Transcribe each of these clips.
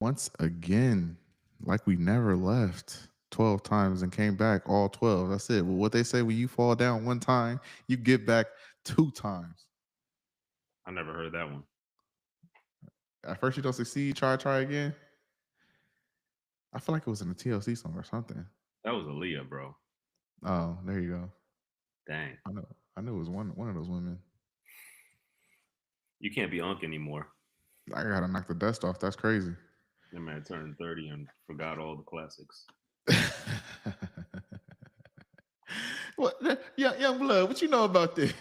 once again, like we never left 12 times and came back all 12. That's it. Well, what they say when you fall down one time, you get back two times. I never heard that one. At first, you don't succeed, try again. I feel like it was in a TLC song or something. That was Aaliyah, bro. Oh, there you go. Dang. I know. I knew it was one of those women. You can't be Unk anymore. I gotta knock the dust off. That's crazy. That man turned 30 and forgot all the classics. What? Yeah, young blood. What you know about this?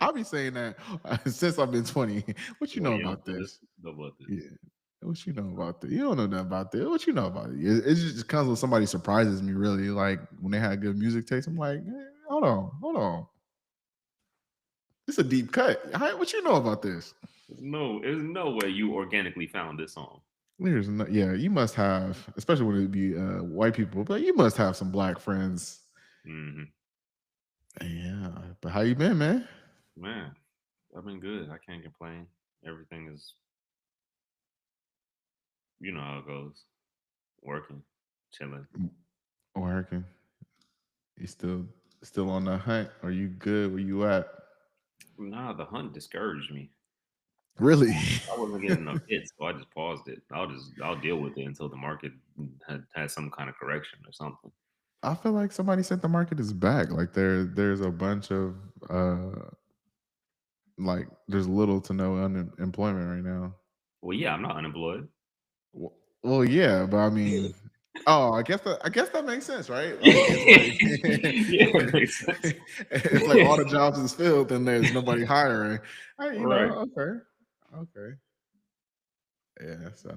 I'll be saying that since I've been 20. What you Well, know young about blood, this? know about this. Yeah. What you know about this? You don't know nothing about this. What you know about it? It just comes when somebody surprises me, really. Like when they had good music taste, I'm like, hold on, hold on. This a deep cut. What you know about this? There's no way you organically found this song. There's no, yeah, you must have, especially when it be white people, but you must have some black friends. Hmm. Yeah, but how you been, man? Man, I've been good. I can't complain. Everything is, you know how it goes. Working, chilling. Working. You still on the hunt? Are you good? Where you at? Nah, the hunt discouraged me. Really? I wasn't getting enough hits, so I just paused it. I'll deal with it until the market has some kind of correction or something. I feel like somebody said the market is back. Like there's a bunch of like there's little to no unemployment right now. Well, yeah, I'm not unemployed. Well, yeah, but I mean, oh, I guess that makes sense, right? Like it's like Yeah, it makes sense. if like all the jobs is filled, then there's nobody hiring. Right. Okay, okay, yeah. So,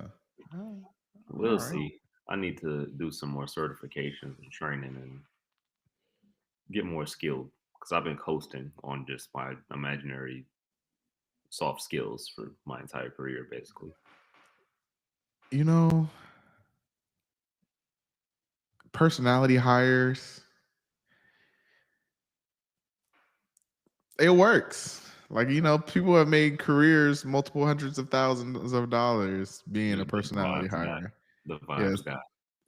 all We'll right. see. I need to do some more certifications and training and get more skilled because I've been coasting on just my imaginary soft skills for my entire career, basically. You know, personality hires, it works. Like people have made careers, multiple hundreds of thousands of dollars being a The personality vibes guy. hire. The Yes, vibes guy.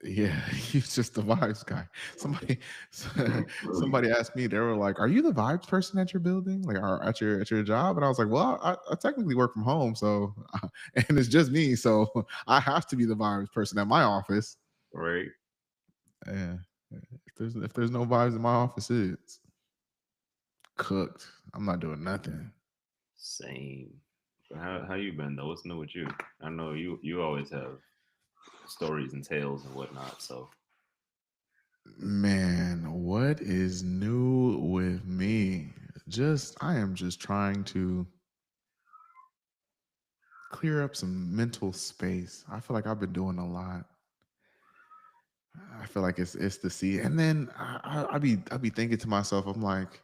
yeah, he's just the vibes guy. Somebody, somebody asked me. They were like, "Are you the vibes person at your building, like, or at your job?" And I was like, "Well, I technically work from home, so and it's just me, so I have to be the vibes person at my office." Right. Yeah, if there's no vibes in my office, it's cooked. I'm not doing nothing. Same. But how you been though? What's new with you? I know you always have stories and tales and whatnot. So Man, what is new with me? I am just trying to clear up some mental space. I feel like I've been doing a lot. I feel like it's the sea, and then I be thinking to myself, I'm like,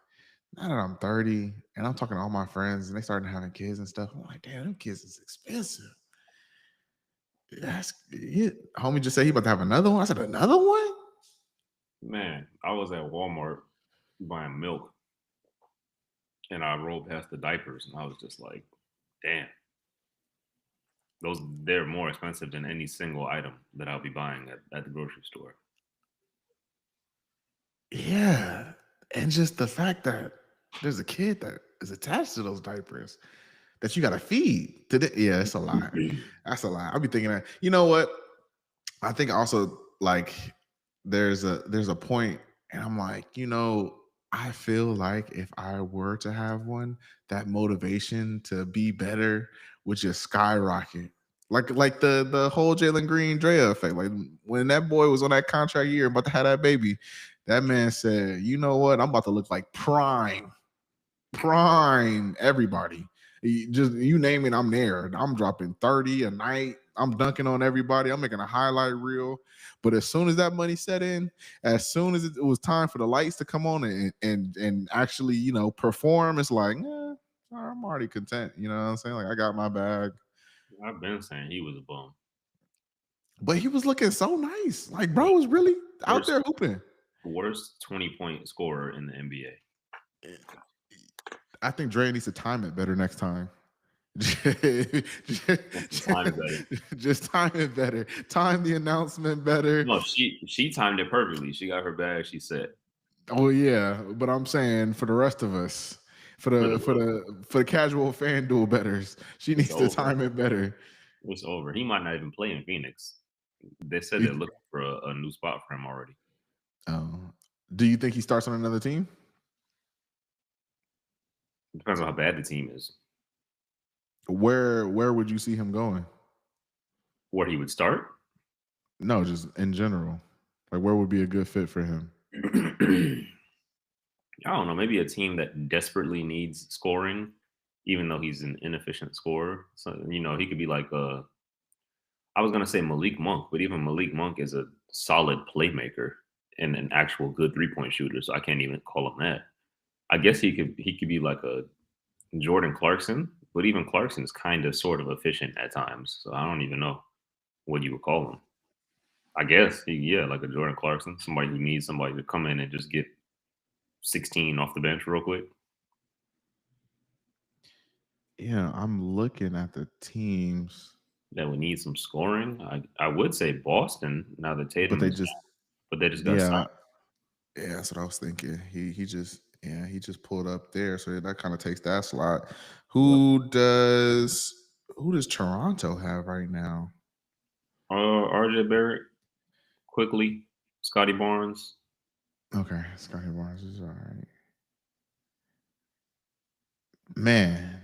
now that I'm 30 and I'm talking to all my friends and they starting having kids and stuff, I'm like, damn, them kids is expensive. That's it. Homie just said he about to have another one. I said another one. man, I was at Walmart buying milk and I rolled past the diapers and I was just like, damn, they're more expensive than any single item that I'll be buying at the grocery store. Yeah, and just the fact that there's a kid that is attached to those diapers that you got to feed. Yeah, it's a lot. That's a lot. I'll be thinking that. You know what? I think also like there's a point, and I'm like, I feel like if I were to have one, that motivation to be better would just skyrocket. Like the whole Jalen Green Drea effect. Like when that boy was on that contract year about to have that baby, that man said, you know what? I'm about to look like prime everybody. You name it, I'm there. I'm dropping 30 a night. I'm dunking on everybody. I'm making a highlight reel. But as soon as that money set in, as soon as it was time for the lights to come on and actually, perform, it's like, I'm already content. You know what I'm saying? Like I got my bag. I've been saying he was a bum. But he was looking so nice. Like, He was bro was really out worst there hooping. worst 20-point scorer in the NBA. I think Dre needs to time it better next time. Wants to time it better. Just time it better. Time the announcement better. No, she timed it perfectly. She got her bag. She said Oh yeah, but I'm saying for the rest of us, for for the the for world, the for the casual fan duel betters, she it's needs to over. time it better. It's over. He might not even play in Phoenix. They said they're You- looking for a new spot for him already. Oh, do you think he starts on another team? It depends on how bad the team is. Where would you see him going? Where he would start. No, just in general. Like where would be a good fit for him? I don't know. Maybe a team that desperately needs scoring, even though he's an inefficient scorer. So he could be like a. I was gonna say Malik Monk, but even Malik Monk is a solid playmaker and an actual good 3-point shooter. So I can't even call him that. I guess he could be like a Jordan Clarkson, but even Clarkson's kind of sort of efficient at times. So I don't even know what you would call him. I guess yeah, like a Jordan Clarkson, somebody who needs somebody to come in and just get 16 off the bench real quick. Yeah, I'm looking at the teams, That would need some scoring. I would say Boston now that but Tatum they is just gone, but they just got signed. yeah, yeah, that's what I was thinking. He just pulled up there, so that kind of takes that slot. Yep. Who does Toronto have right now? RJ Barrett, quickly, Scotty Barnes. Okay, Scotty Barnes is all right. Man,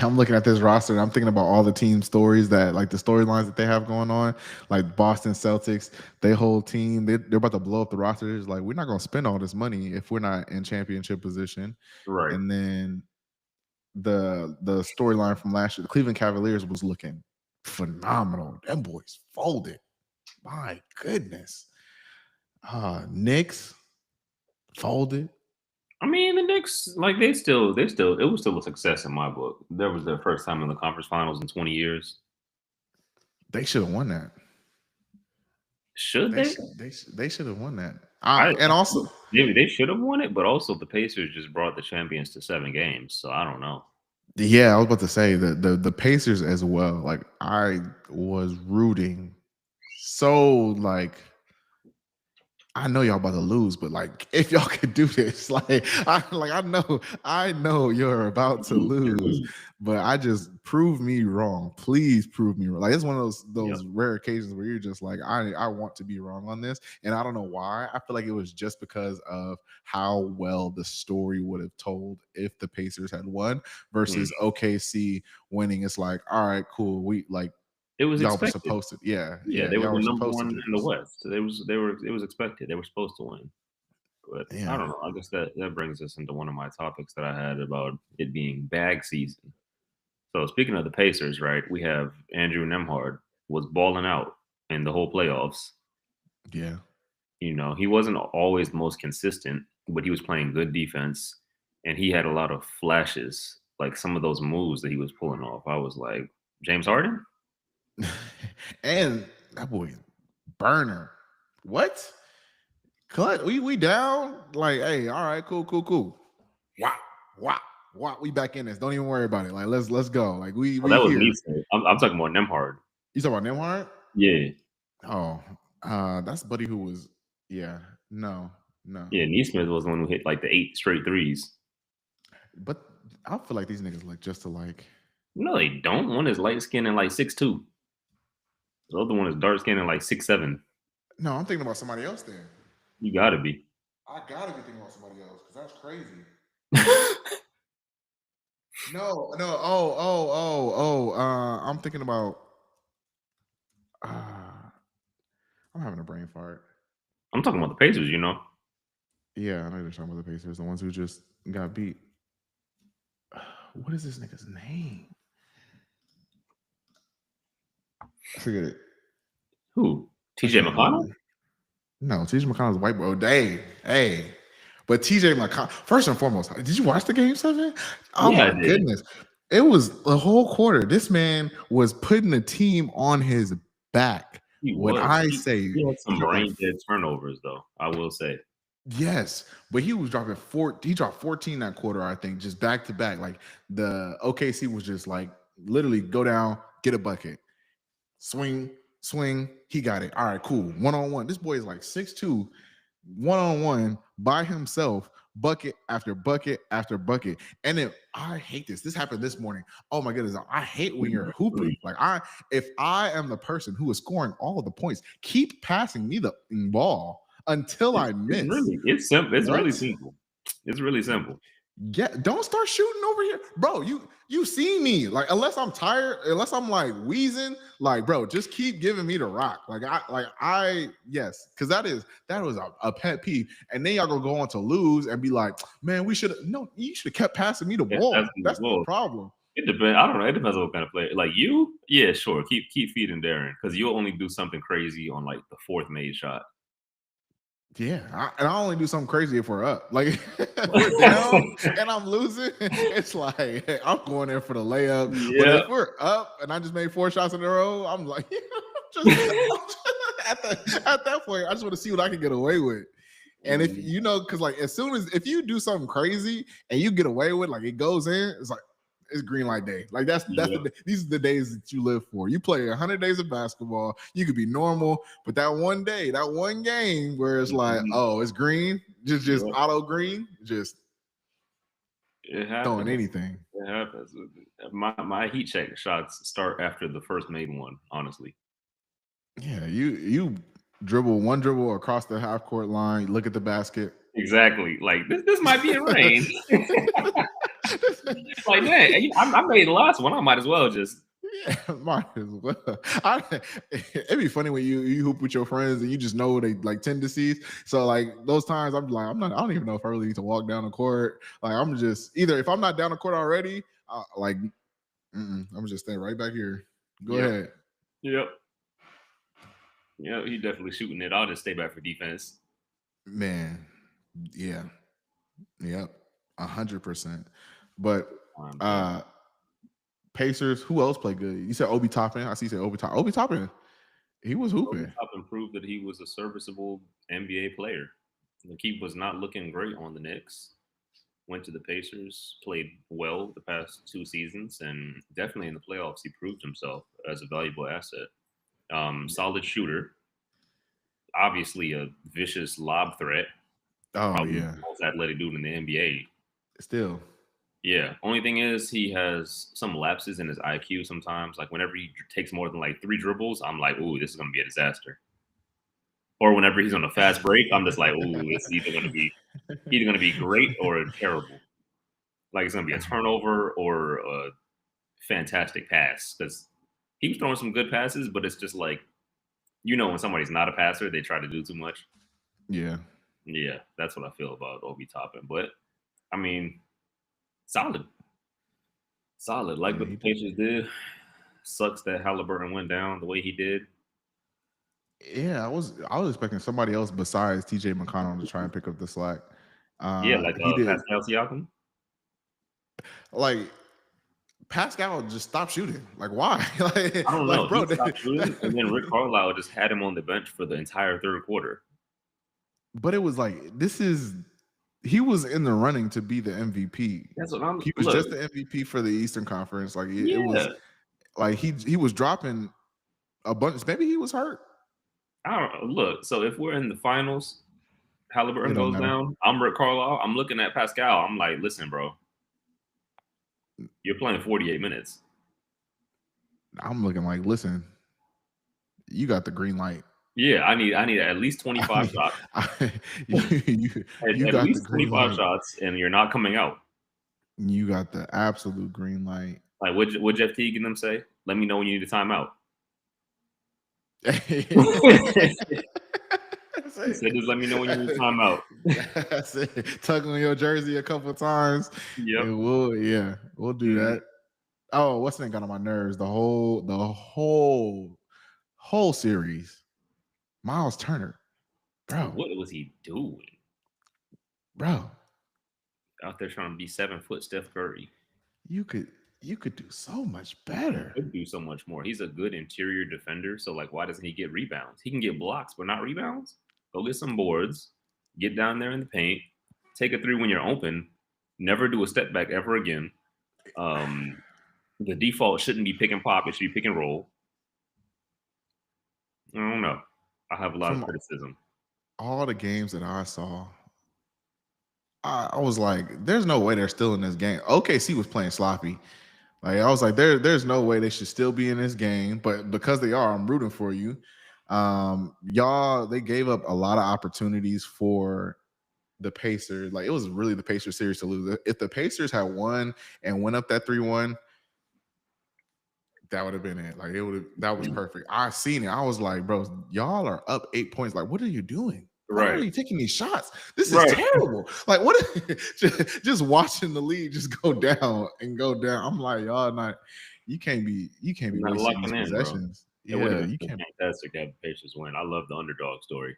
I'm looking at this roster and I'm thinking about all the team stories that like the storylines that they have going on. Like Boston Celtics, their whole team, they're about to blow up the rosters. Like, we're not gonna spend all this money if we're not in championship position. Right. And then the storyline from last year, the Cleveland Cavaliers was looking phenomenal. Them boys folded. My goodness. Knicks folded. I mean, the Knicks, like they still, it was still a success in my book. That was their first time in the conference finals in 20 years. They should have won that. Should They they? should they should have won that. I And also, maybe they should have won it, but also the Pacers just brought the champions to 7 games, so I don't know. yeah, I was about to say that the Pacers as well. Like I was rooting so like I know y'all about to lose, but like if y'all could do this, I know you're about to lose, but I just prove me wrong. Please prove me wrong. Like it's one of Yep. those rare occasions where you're just like, I want to be wrong on this. And I don't know why. I feel like it was just because of how well the story would have told if the Pacers had won Mm. versus OKC winning. It's like, all right, cool. We like It was y'all were expected. supposed to, yeah, Yeah, yeah, they were y'all the were number supposed to one do in the this. West. They were it was expected. They were supposed to win. But I Yeah. don't know. I guess that brings us into one of my topics that I had about it being bag season. So speaking of the Pacers, right? We have Andrew Nemhard was balling out in the whole playoffs. Yeah. He wasn't always the most consistent, but he was playing good defense and he had a lot of flashes, like some of those moves that he was pulling off. I was like, James Harden? And that boy burner. What? Cut. We down? Like, hey, all right, cool. Wow, wow, wow. We back in this. Don't even worry about it. Like, let's go. Like, Oh, we that was here. Neeson. I'm talking about Nemhard. You talking about Nemhard? Yeah. Oh, that's buddy who was. Yeah, no, no. Yeah, Neesmith was the one who hit like the 8 straight threes. But I feel like these niggas like just alike. No, they don't. One is light skinned and like 6'2". The other one is dark skinned and like 6'7". No, I'm thinking about somebody else then. You gotta be. I gotta be thinking about somebody else because that's crazy. No. I'm thinking about. Uh, I'm having a brain fart. I'm talking about the Pacers, Yeah, I know you're talking about the Pacers, the ones who just got beat. What is this nigga's name? Forget it. Who? I TJ can't McConnell? remember. No, TJ McConnell's white boy. Hey. But TJ McConnell, first and foremost, did you watch the game 7? Oh Yeah, I my did. goodness. It was the whole quarter. This man was putting the team on his back. He When was. I He, say he had he some got that brain dead turnovers, though, I will say. Yes, but he was dropping four. He dropped 14 that quarter, I think, just back to back. Like the OKC was just like literally go down, get a bucket, swing, swing. He got it. All right, cool. 1-on-1. This boy is like 6'2", 1-on-1 by himself, bucket after bucket after bucket. And then I hate this. This happened this morning. Oh my goodness. I hate when you're hooping. Like if I am the person who is scoring all of the points, keep passing me the ball until I miss. It's simple. It's really What? simple. It's really simple. Yeah, don't start shooting over here, bro. You see me like unless I'm tired, unless I'm like wheezing, like bro, just keep giving me the rock. I yes, because that was a pet peeve. And then y'all gonna go on to lose and be like, man, we should no, you should have kept passing me the Yeah, that's ball. That's the well. problem. It depends. I don't know. It depends on what kind of player. Like you, yeah, sure. Keep feeding Darren because you'll only do something crazy on like the fourth made shot. Yeah, and I only do something crazy if we're up. Like if we're down and I'm losing, it's like hey, I'm going there for the layup. But Yeah. if we're up and I just made 4 shots in a row, I'm like, just at that point, I just want to see what I can get away with. And if Mm, you know, because like as soon as if you do something crazy and you get away with, like it goes in, it's like it's green light day. Like yeah. these are the days that you live for. You play 100 days of basketball. You could be normal, but that one day, that one game where it's like, Mhm. oh, it's green, just Yeah. auto green, just It throwing happens. anything. It happens. My heat check shots start after the first made one. Honestly. Yeah, you dribble one dribble across the half court line. Look at the basket. Exactly. Like this might be in range. Like dang, I made the last one. I might as well just. Yeah, might as well. It'd be funny when you hoop with your friends and you just know they like tendencies. So like those times, I'm like, I'm not. I don't even know if I really need to walk down the court. Like I'm just either if I'm not down the court already, like I'm just staying right back here. Go Yep. ahead, Yep. Yeah, he definitely shooting it. I'll just stay back for defense. man. Yeah, yep, 100%. But But uh Pacers. Who else played good? You said Obi Toppin. I see you said Obi Toppin. Obi Toppin. He was Obi hooping. Toppin proved that he was a serviceable NBA player. Like he was not looking great on the Knicks. Went to the Pacers, played well the past 2 seasons, and definitely in the playoffs he proved himself as a valuable asset. Solid shooter, obviously a vicious lob threat. Oh Probably the yeah. most athletic dude in the NBA. Still. Yeah. Only thing is he has some lapses in his IQ sometimes. Like whenever he takes more than like 3 dribbles, I'm like, ooh, this is gonna be a disaster. Or whenever he's on a fast break, I'm just like, ooh, it's either gonna be great or terrible. Like it's gonna be a turnover or a fantastic pass because he was throwing some good passes, but it's just like when somebody's not a passer, they try to do too much. Yeah. Yeah, that's what I feel about Obi Toppin. But I mean, solid, solid. Like Yeah, what he the did. Pacers did. Sucks that Halliburton went down the way he did. Yeah, I was expecting somebody else besides TJ McConnell to try and pick up the slack. Yeah, like He did Pascal Siakam. like Pascal just stopped shooting. Like why? I don't like know. bro, He stopped shooting, and then Rick Carlisle just had him on the bench for the entire third quarter. but it was like he was in the running to be the MVP. That's what I'm. He was Look, just the MVP for the Eastern Conference. Like it was yeah, like he was dropping a bunch. Maybe he was hurt. I don't know. Look, so if we're in the finals, It Halliburton don't goes matter. down. I'm Rick Carlisle. I'm looking at Pascal. I'm like, listen, bro, you're playing 48 minutes. I'm looking like, listen, you got the green light. Yeah, I need at least I 25 mean, shots. you At got the least green 25 light. shots, and you're not coming out. You got the absolute green light. Like, what Jeff Teague and them say? Let me know when you need a timeout. That's He it. said, just let me know when you need a timeout. That's it. Tug on your jersey a couple of times, Yep. and we'll do Mm. that. Oh, what's that got on my nerves? The whole series. Miles Turner, bro, What was he doing bro. out there trying to be 7 foot Steph Curry? You could you could do so much He better. could do so much more. He's a good interior defender. So, like, why doesn't he get rebounds? He can get blocks, but not rebounds. Go get some boards. get down there in the paint, take a three when you're open, never do a step back ever again. The default shouldn't be pick and pop; it should be pick and roll. I don't know. I have a lot of From criticism. all the games that I saw, I was like, there's no way they're still in this game. OKC was playing sloppy. Like I was like, there's no way they should still be in this game, but because they are, I'm rooting for you. Y'all, they gave up a lot of opportunities for the Pacers. Like it was really the Pacers series to lose. If the Pacers had won and went up that 3-1, that would have been it. Like it would have, that was perfect. I seen it. I was like, bro, y'all are up 8 points. Like, what are you doing? Why are Right, you taking these shots? This is right. terrible. Like, what? Just watching the lead just go down and go down. I'm like, y'all not. You can't be Not wasting these locking in, bro. possessions. It would have Yeah, been you so can't. fantastic to have the Pacers win. I love the underdog story.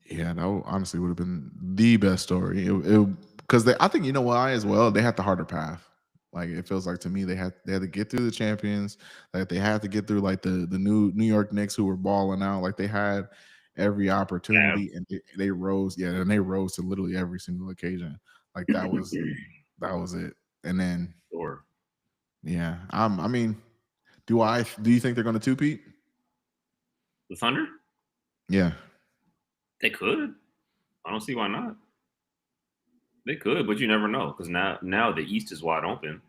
Yeah, that honestly would have been the best story. Because I think you know why as well. They had the harder path. Like it feels like to me they had to get through the champions. Like they had to get through like the New York Knicks who were balling out. Like they had every Cavs. opportunity and they rose. Yeah, and they rose to literally every single occasion. Like that was it. And then Sure. yeah, I mean, do you think they're going to two-peat? The Thunder? Yeah. They could. I don't see why not. They could, but you never know because now the East is wide open.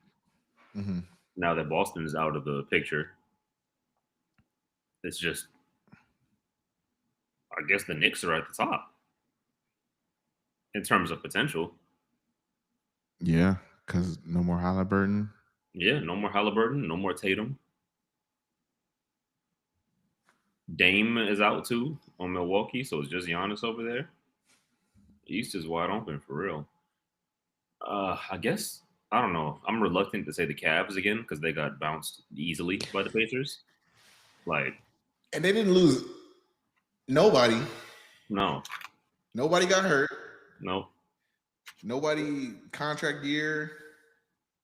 Hmm. Now that Boston is out of the picture, it's just I guess the Knicks are at the top in terms of potential. Yeah, because no more Halliburton. Yeah, no more Halliburton, no more Tatum. Dame is out too on Milwaukee, so it's just Giannis over there. East is wide open for real. I guess I don't know. I'm reluctant to say the Cavs again because they got bounced easily by the Pacers. Like, And they didn't lose nobody. no, Nobody got hurt. no. Nobody contract year.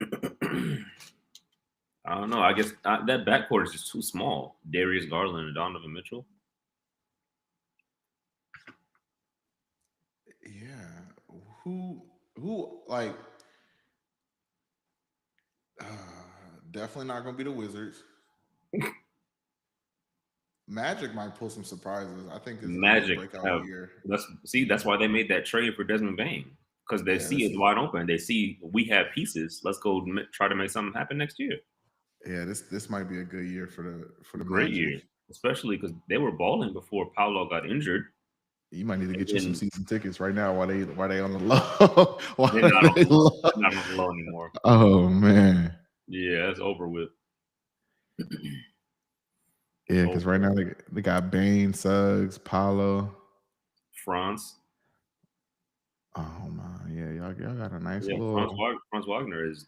I don't know. I guess that backcourt is just too small. Darius Garland and Donovan Mitchell. Yeah. Who like uh, definitely not gonna be the Wizards. Magic might pull some surprises. I think it's gonna be a Magic breakout have year. that's why they made that trade for Desmond Bain because they Yeah, see it's wide open. They see we have pieces. Let's go try to make something happen next year. this might be a good year for the Great Magic. year, especially because they were balling before Paolo got injured, You might need to and get you some then season tickets right now while they on the low. they're While not on they the low. low. They're not on the low anymore. Oh man. Yeah, that's over with. Yeah, because Over right now with. they got Bane, Suggs, Paulo. France. Oh my, yeah, y'all got a nice Yeah, little. Franz Wagner is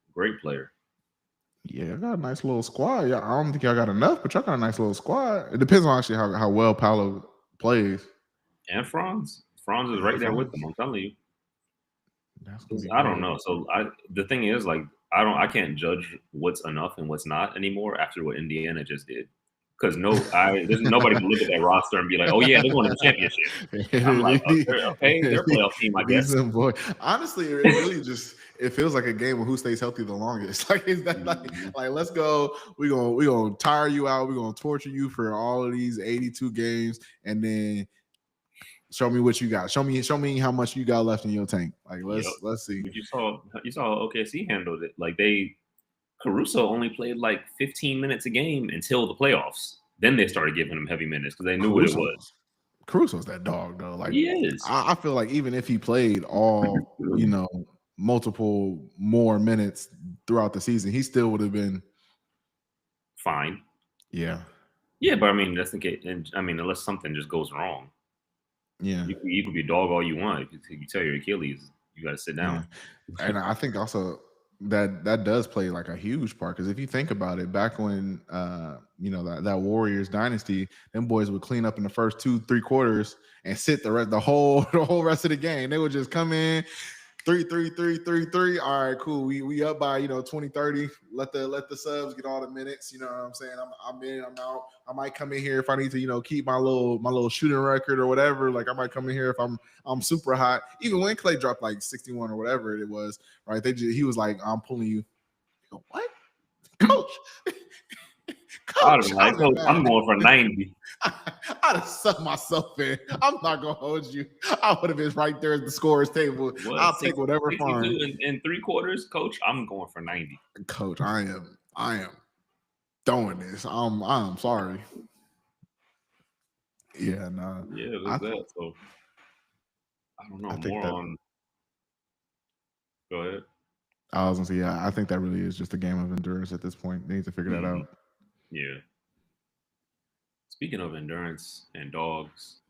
a great player. Yeah, I got a nice little squad. Yeah, I don't think y'all got enough, but y'all got a nice little squad. It depends on actually how well Paulo plays. And Franz is And right there with France, them. I'm telling you. that's gonna 'Cause be I don't good. know. So the thing is, like, I can't judge what's enough and what's not anymore after what Indiana just did. Because there's nobody can look at that roster and be like, oh yeah, they're going to the championship. I'm like, oh, they're a playoff team, I guess. Decent boy. Honestly, it really just it feels like a game of who stays healthy the longest. Like is that Mhm. like let's go. We gonna tire you out. We're gonna torture you for all of these 82 games, and then show me what you got. Show me how much you got left in your tank. Like Yep. let's see. But you saw OKC handled it. Like Caruso only played like 15 minutes a game until the playoffs. Then they started giving him heavy minutes because they knew what it was. Caruso's Caruso's that dog though. Like He is I feel like even if he played all multiple more minutes throughout the season, he still would have been fine. yeah. Yeah, but I mean that's the case. And I mean, unless something just goes wrong, Yeah. you could be a dog all you want. If you tell your Achilles, you got to sit Yeah. down. And I think also that does play like a huge part because if you think about it, back when that Warriors dynasty, them boys would clean up in the first 2-3 quarters and sit the whole rest of the game. They would just come in, 3-3-3-3-3. All right, cool. We up by 20-30. Let the subs get all the minutes. You know what I'm saying? I'm in, I'm out. I might come in here if I need to, keep my little shooting record or whatever. Like I might come in here if I'm super hot. Even when Clay dropped like 61 or whatever it was, right? He was like, I'm pulling you. Go, what? Coach. I'd Coach, be I'd like, have been Coach, I'm mad. going for 90. I'd have sucked myself in. I'm not gonna hold you. I would have been right there at the scorer's table. What? I'll take whatever 62 fine. in 3/4, Coach? I'm going for 90. Coach, I am throwing this. I'm sorry. Yeah, no. Yeah, I there's that. So I don't know. I think More that on. Go ahead. I was gonna say, yeah, I think that really is just a game of endurance at this point. They need to figure that Mhm. out. Yeah. Speaking of endurance and dogs,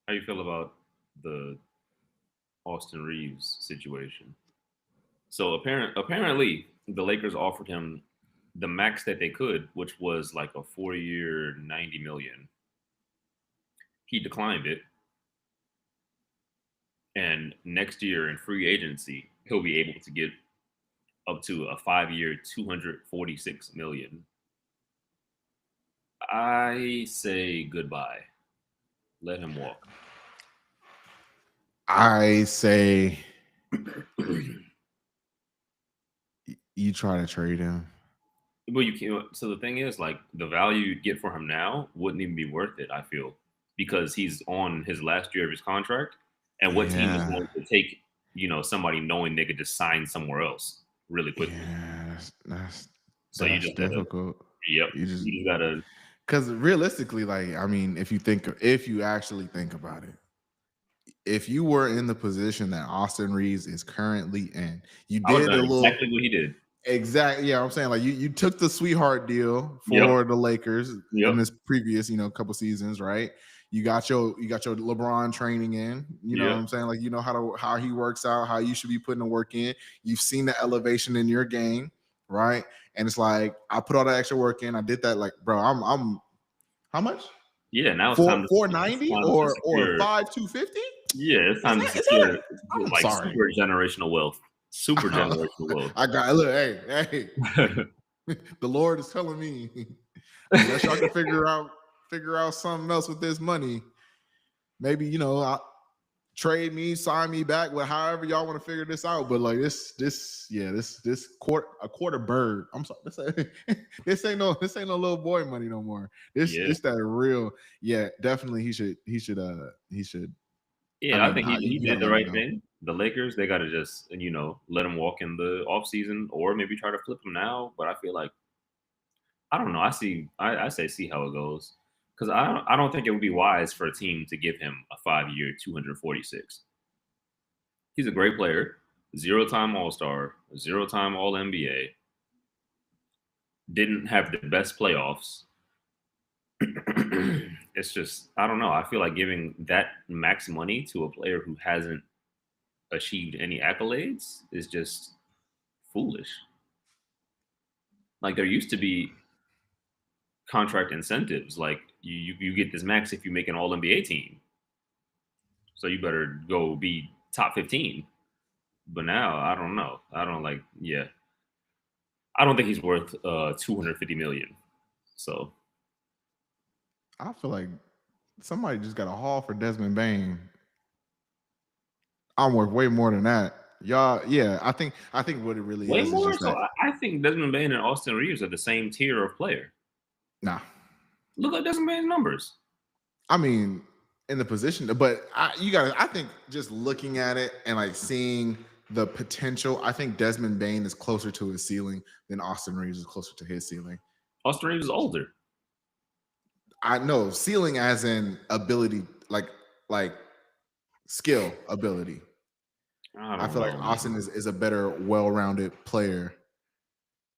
how you feel about the Austin Reeves situation? So apparently the Lakers offered him the max that they could, which was like a 4-year, 90 million. He declined it, and next year in free agency, he'll be able to get up to a 5-year, 246 million. I say goodbye. Let him walk. I say you try to trade him. Well, you can't. So the thing is, like, the value you'd get for him now wouldn't even be worth it. I feel because he's on his last year of his contract, and what team is Yeah, going to take somebody knowing they could just sign somewhere else really quickly? yeah, that's So you that's just gotta, difficult. yep, You just you just gotta. because realistically, like I mean, if you actually think about it, if you were in the position that Austin Reeves is currently in, you I would have did a done little exactly what he did. exactly. Yeah, I'm saying like you took the sweetheart deal Yep, for the Lakers in yep, this previous couple seasons, right? You got your LeBron training in. You know what yep. I'm saying? Like you know how he works out, how you should be putting the work in. You've seen the elevation in your game, right? And it's like I put all that extra work in. I did that. Like, bro, I'm how much? Yeah, now it's 490 time to or secure. 5 250? Yeah, it's Is time to that secure I'm like sorry. super generational wealth. Super generational wealth. I got look, hey, the Lord is telling me unless y'all can figure out something else with this money, maybe I'll trade me, sign me back, with however y'all want to figure this out. But like this quarter bird. I'm sorry, this ain't no little boy money no more. Yeah. This that real. Yeah, definitely he should. I Yeah, I mean, think he you got did to the let him right go. thing. The Lakers, they gotta just, let him walk in the offseason or maybe try to flip him now. But I feel like I don't know. I say see how it goes. Because I don't think it would be wise for a team to give him a 5-year 246. He's a great player, 0-time All-Star, 0-time All NBA, didn't have the best playoffs. It's just I don't know. I feel like giving that max money to a player who hasn't achieved any accolades is just foolish. Like there used to be contract incentives, like you get this max if you make an All NBA team, so you better go be top 15. But now I don't know. I don't like. Yeah, I don't think he's worth 250 million. So I feel like somebody just got a haul for Desmond Bain. I'm worth way more than that. Y'all, yeah, I think what it really way is more. just So that. I think Desmond Bain and Austin Reeves are the same tier of player. Nah, Look at Desmond Bain's numbers. I mean, in the position, but you got to. I think just looking at it and like seeing the potential, I think Desmond Bain is closer to his ceiling than Austin Reeves is closer to his ceiling. Austin Reeves is older. I know ceiling as in ability, like skill ability. I I don't feel like know, Austin man. is a better, well-rounded player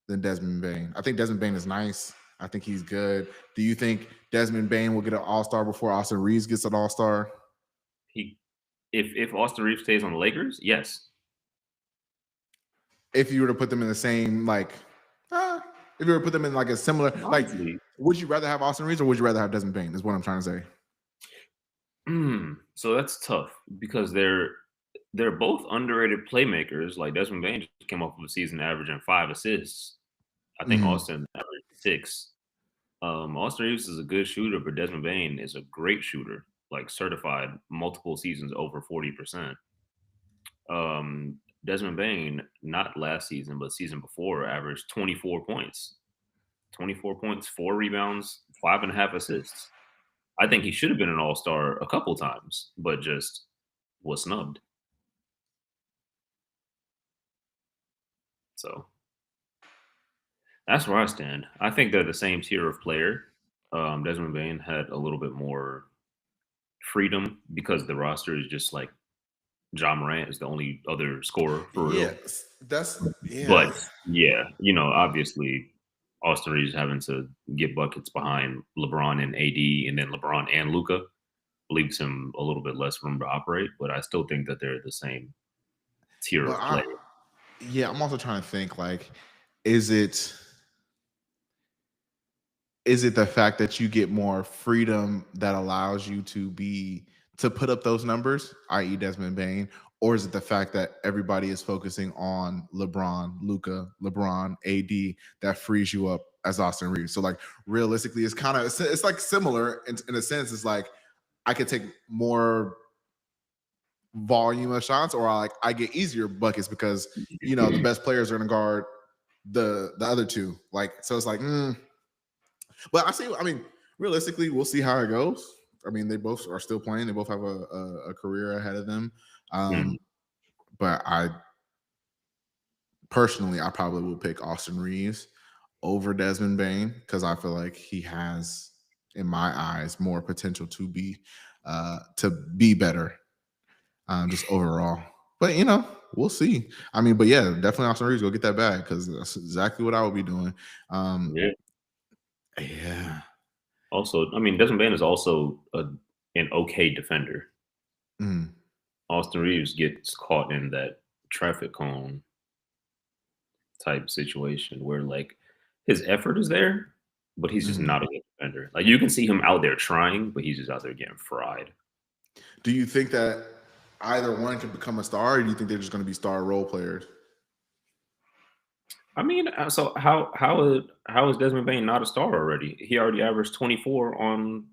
than Desmond Bain. I think Desmond Bain is nice. I think he's good. Do you think Desmond Bain will get an All Star before Austin Reeves gets an All Star? He if Austin Reeves stays on the Lakers, yes. If you were to put them in the same uh, if you were to put them in like a similar Honestly, would you rather have Austin Reeves or would you rather have Desmond Bain? Is what I'm trying to say. so that's tough because they're both underrated playmakers. Like Desmond Bain just came off of a season averaging 5 assists. I think Mhm. Austin averaged 6. Austin Reeves is a good shooter, but Desmond Bain is a great shooter, like certified multiple seasons over 40%. Desmond Bain, not last season, but season before, averaged 24 points. 24 points, 4 rebounds, 5.5 assists. I think he should have been an all-star a couple times, but just was snubbed. So that's where I stand. I think they're the same tier of player. Desmond Bain had a little bit more freedom because the roster is just like John Morant is the only other scorer for real. Yes, that's But yeah. yeah, obviously Austin Reeves having to get buckets behind LeBron and AD and then LeBron and Luca leaves him a little bit less room to operate. But I still think that they're the same tier But of player. I'm also trying to think like, is it is it the fact that you get more freedom that allows you to put up those numbers, i.e. Desmond Bain, or is it the fact that everybody is focusing on LeBron, Luca, LeBron, AD that frees you up as Austin Reeves? So like realistically, it's like similar in a sense. It's like I could take more volume of shots, or I get easier buckets because the best players are going to guard the other two. Like so, it's like. But I mean, realistically, we'll see how it goes. I mean, they both are still playing. They both have a career ahead of them. Mhm. But I probably will pick Austin Reeves over Desmond Bain because I feel like he has, in my eyes, more potential to be better, just overall. But we'll see. I mean, but yeah, definitely Austin Reeves go get that bag because that's exactly what I would be doing. Um, Yeah. yeah. Also, I mean, Desmond Bain is also an okay defender. Mm, Austin Reeves gets caught in that traffic cone type situation where like his effort is there, but he's just mm. not a good defender. Like you can see him out there trying, but he's just out there getting fried. Do you think that either one can become a star, or do you think they're just going to be star role players? I mean, so how is Desmond Bain not a star already? He already averaged 24 on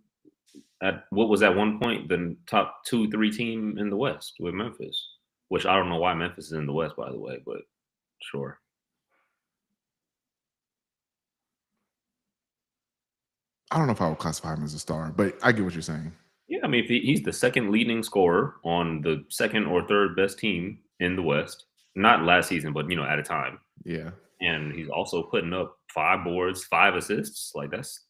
at what was at one point the top 2, 3 team in the West with Memphis, which I don't know why Memphis is in the West, by the way, but sure. I don't know if I would classify him as a star, but I get what you're saying. Yeah, I mean, if he's the second leading scorer on the second or third best team in the West, not last season, but at a time, Yeah. and he's also putting up 5 boards, 5 assists. Like that's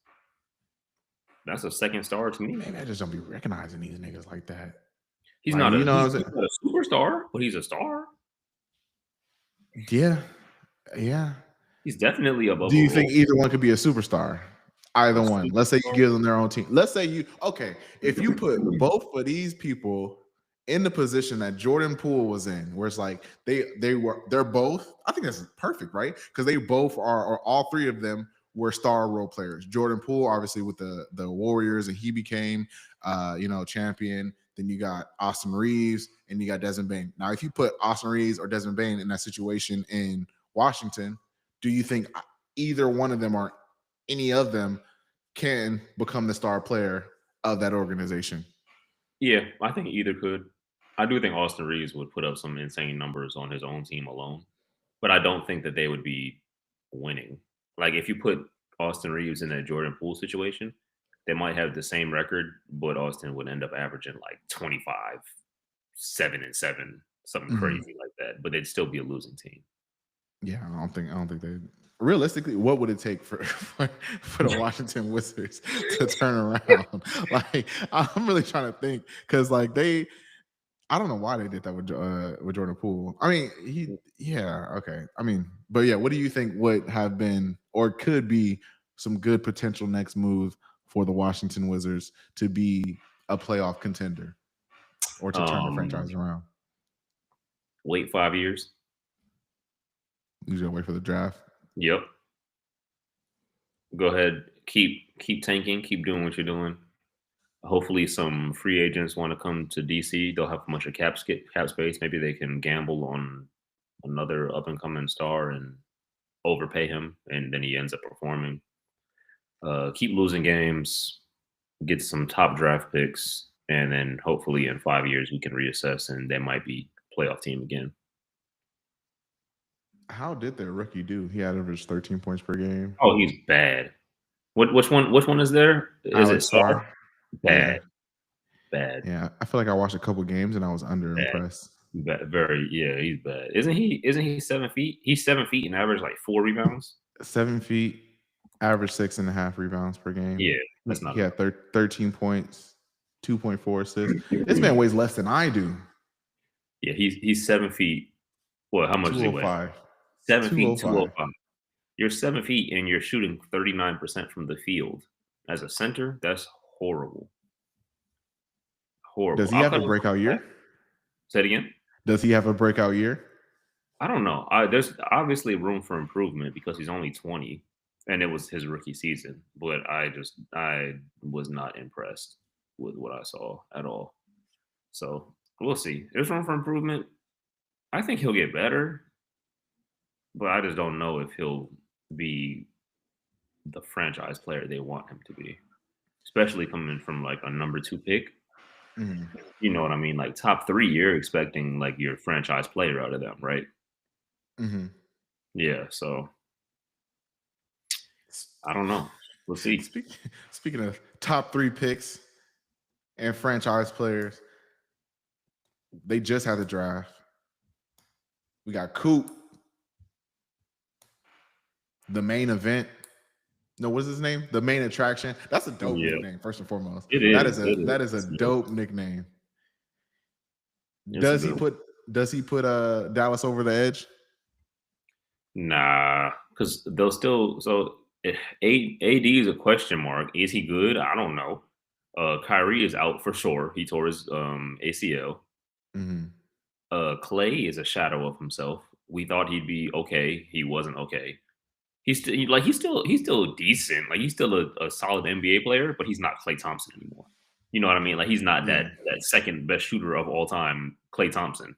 a second star to me. Maybe I just don't be recognizing these niggas like that. He's Like, not a what I'm he's saying? not a superstar, but he's a star. Yeah. Yeah. He's definitely above Do a you think role. either one could be a superstar? A Either one. Let's say you superstar. give them their own team. Let's say okay, if you put both of these people in the position that Jordan Poole was in, where it's like they're both, I think that's perfect, right? Because they both are, or all three of them were star role players. Jordan Poole, obviously, with the Warriors, and he became champion. Then you got Austin Reeves and you got Desmond Bain. Now, if you put Austin Reeves or Desmond Bain in that situation in Washington, do you think either one of them or any of them can become the star player of that organization? Yeah, I think either could. I do think Austin Reeves would put up some insane numbers on his own team alone, but I don't think that they would be winning. Like if you put Austin Reeves in a Jordan Poole situation, they might have the same record, but Austin would end up averaging like 25, 7 and 7, something Mhm. crazy like that. But they'd still be a losing team. Yeah, I don't think they realistically, what would it take for the Washington Wizards to turn around? Like, I'm really trying to think because like I don't know why they did that with Jordan Poole. I mean, yeah, okay. I mean, but yeah, what do you think would have been or could be some good potential next move for the Washington Wizards to be a playoff contender or to turn the Um, franchise around? Wait 5 years. You just gotta wait for the draft. Yep. Go ahead. Keep tanking. Keep doing what you're doing. Hopefully, some free agents want to come to DC. They'll have a bunch of cap space. Maybe they can gamble on another up and coming star and overpay him, and then he ends up performing. Keep losing games, get some top draft picks, and then hopefully in 5 years we can reassess, and they might be playoff team again. How did their rookie do? He averaged 13 points per game. Oh, he's bad. Which one? Which one is there? Is it Alex Star? Sarr. Bad, Yeah. bad, Yeah. I feel like I watched a couple games and I was under bad. impressed. Very, yeah, he's bad. Isn't he? Isn't he 7 feet? He's 7 feet and average like 4 rebounds. 7 feet, average 6.5 rebounds per game. Yeah, that's not He had 13 points, 2.4 assists. This man weighs less than I do. Yeah, he's 7 feet. What? How much does he weigh? 205. 7 feet, 205. 205. You're 7 feet and you're shooting 39% from the field as a center. That's horrible. Horrible. Does he have a breakout year? Say it again. Does he have a breakout year? I don't know. There's obviously room for improvement because he's only 20, and it was his rookie season. But I was not impressed with what I saw at all. So we'll see. There's room for improvement. I think he'll get better, but I just don't know if he'll be the franchise player they want him to be, especially coming from like a number 2 pick. Mhm. You know what I mean? Like top 3, you're expecting like your franchise player out of them, right? Mhm. Yeah. So I don't know. We'll see. Speaking of top 3 picks and franchise players, they just had the draft. We got Coop, the main event. No, what's his name? The main attraction. That's a dope nickname, first and foremost. It is. That is a dope nickname. It's Does he put Dallas over the edge? Nah, because they'll still. So AD is a question mark. Is he good? I don't know. Kyrie is out for sure. He tore his ACL. Mm-hmm. Clay is a shadow of himself. We thought he'd be okay. He wasn't okay. He's still decent. Like he's still a solid NBA player, but he's not Klay Thompson anymore. You know what I mean? Like he's not that second best shooter of all time, Klay Thompson.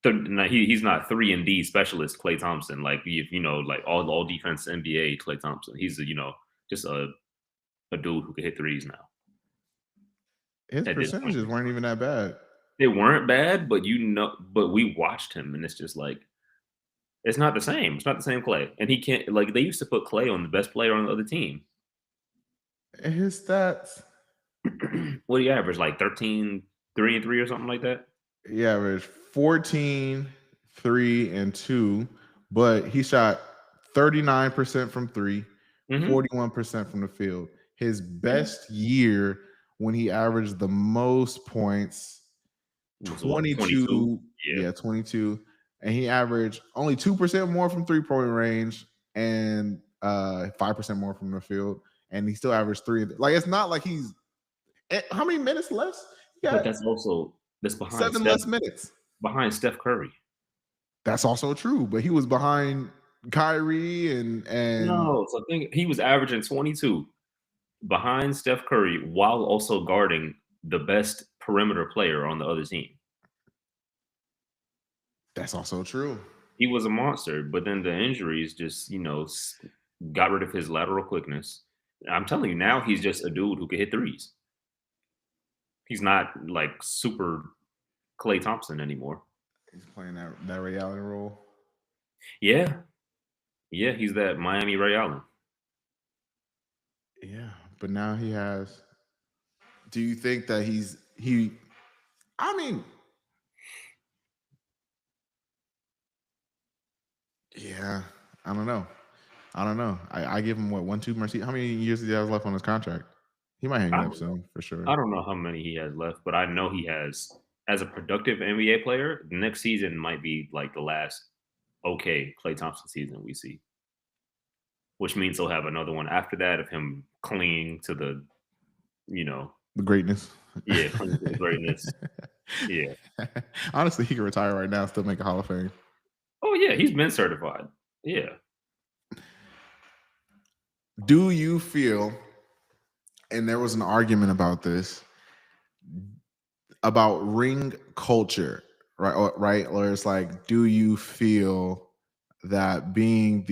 He's not 3-and-D specialist Klay Thompson. Like if like all defense NBA Klay Thompson. He's just a dude who can hit threes now. His percentages weren't even that bad. They weren't bad, but we watched him, and it's just like it's not the same. It's not the same Klay, and he can't. Like they used to put Klay on the best player on the other team. His stats. What do you average? Like 13, 3 and 3 or something like that? He averaged 14, 3 and 2, but he shot 39% from 3, 41% from the field. His best year when he averaged the most points, 22. Yeah, 22. And he averaged only 2% more from 3-point range and 5% more from the field. And he still averaged 3. Like it's not like he's how many minutes less? But that's behind 7 less minutes. Behind Steph Curry. That's also true, but he was behind Kyrie and no. So I think he was averaging 22 behind Steph Curry while also guarding the best perimeter player on the other team. That's also true. He was a monster, but then the injuries just got rid of his lateral quickness. I'm telling you now, he's just a dude who can hit threes. He's not like super Klay Thompson anymore. He's playing that Ray Allen role. Yeah, he's that Miami Ray Allen. Yeah, but now he has. Do you think that I mean, yeah, I don't know. I give him 1, 2 more seasons. How many years does he have left on his contract? He might hang it up soon for sure. I don't know how many he has left, but I know he has. As a productive NBA player, the next season might be like the last okay Klay Thompson season we see, which means he'll have another one after that of him clinging to the greatness. Yeah, clinging to the greatness. Yeah. Honestly, he can retire right now, still make a Hall of Fame. Oh yeah, he's been certified. Yeah. Do you feel and there was an argument about this, about ring culture, right? Right, or it's like, do you feel that being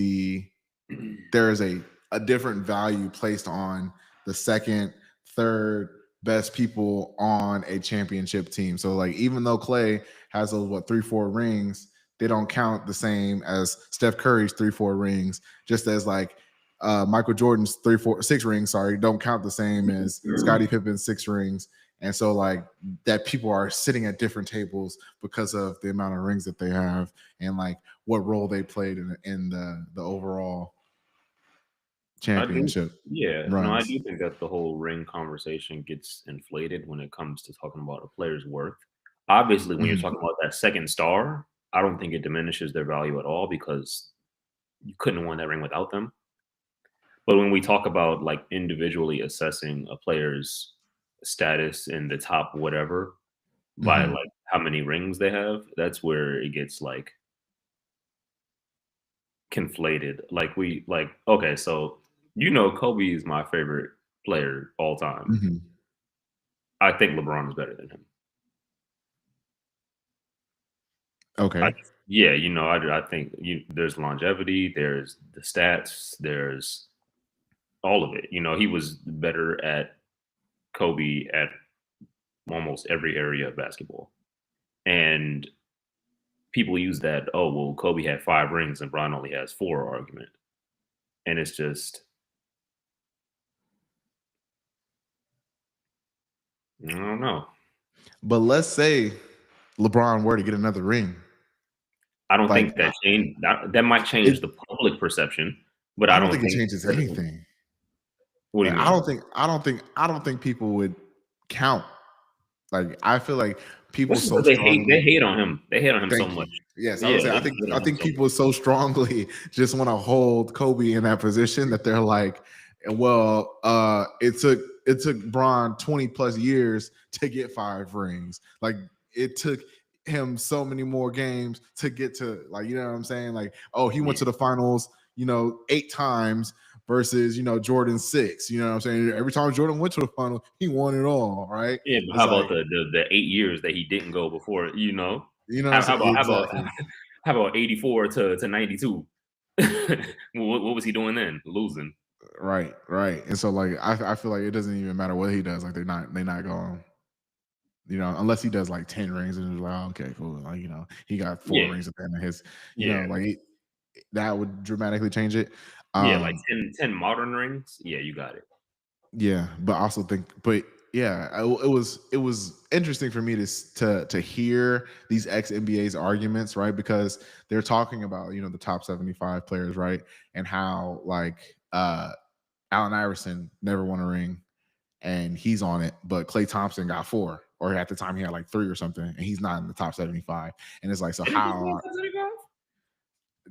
there is a different value placed on the second, third best people on a championship team? So like, even though Clay has those 3-4 rings, they don't count the same as Steph Curry's 3-4 rings, just as like Michael Jordan's 3-4 6 rings, sorry, don't count the same as Scottie Pippen's 6 rings. And so like, that people are sitting at different tables because of the amount of rings that they have, and like what role they played in the overall I do, championship yeah, no, I runs. do think that the whole ring conversation gets inflated when it comes to talking about a player's worth. Obviously, when you're Mhm, talking about that second star, I don't think it diminishes their value at all because you couldn't have won that ring without them. But when we talk about like individually assessing a player's status in the top whatever by mhm, like how many rings they have, that's where it gets like conflated. Like okay, so Kobe is my favorite player all time. mhm. I think LeBron is better than him. I Okay, just yeah, I think there's longevity, there's the stats, there's all of it. He was better at Kobe at almost every area of basketball. And people use that, oh, well, Kobe had 5 rings and Bron only has 4 argument. And it's just, I don't know. but let's say LeBron were to get another ring, I don't like think that might change it. the public perception, but I I don't don't think it think changes anything. what do you Like mean? I don't think people would count. Like, I feel like people That's just so because they strongly. hate on him. They hate on him so Thank much. you. Yes, I Yeah, would say they hate I on him think so people much. so strongly just want to hold Kobe in that position that they're like, well, it took Bron 20 plus years to get 5 rings. Like, it took him so many more games to get to, like, you know what I'm saying? Like, oh, he went Yeah. to the finals, 8 times versus, Jordan 6. You know what I'm saying? Every time Jordan went to the final, he won it all, right? Yeah, but It's how about like, the 8 years that he didn't go before, you know? you know what I'm How saying? about how about Exactly. how about 84 to 92? What was he doing then? Losing. Right, right. And so like, I feel like it doesn't even matter what he does. Like, they're not going, unless he does like 10 rings and it's like, oh, okay, cool. Like, he got 4 rings Yeah, at the end of his, yeah, like, that would dramatically change it. yeah, like Um, 10 modern rings. Yeah, you got it. yeah, but I also think, but yeah, it was interesting for me to hear these ex NBA's arguments, right? Because they're talking about, the top 75 players, right? And how like Allen Iverson never won a ring and he's on it, but Klay Thompson got 4, or at the time he had like 3 or something, and he's not in the top 75. And it's like, so Didn't he win how? 75?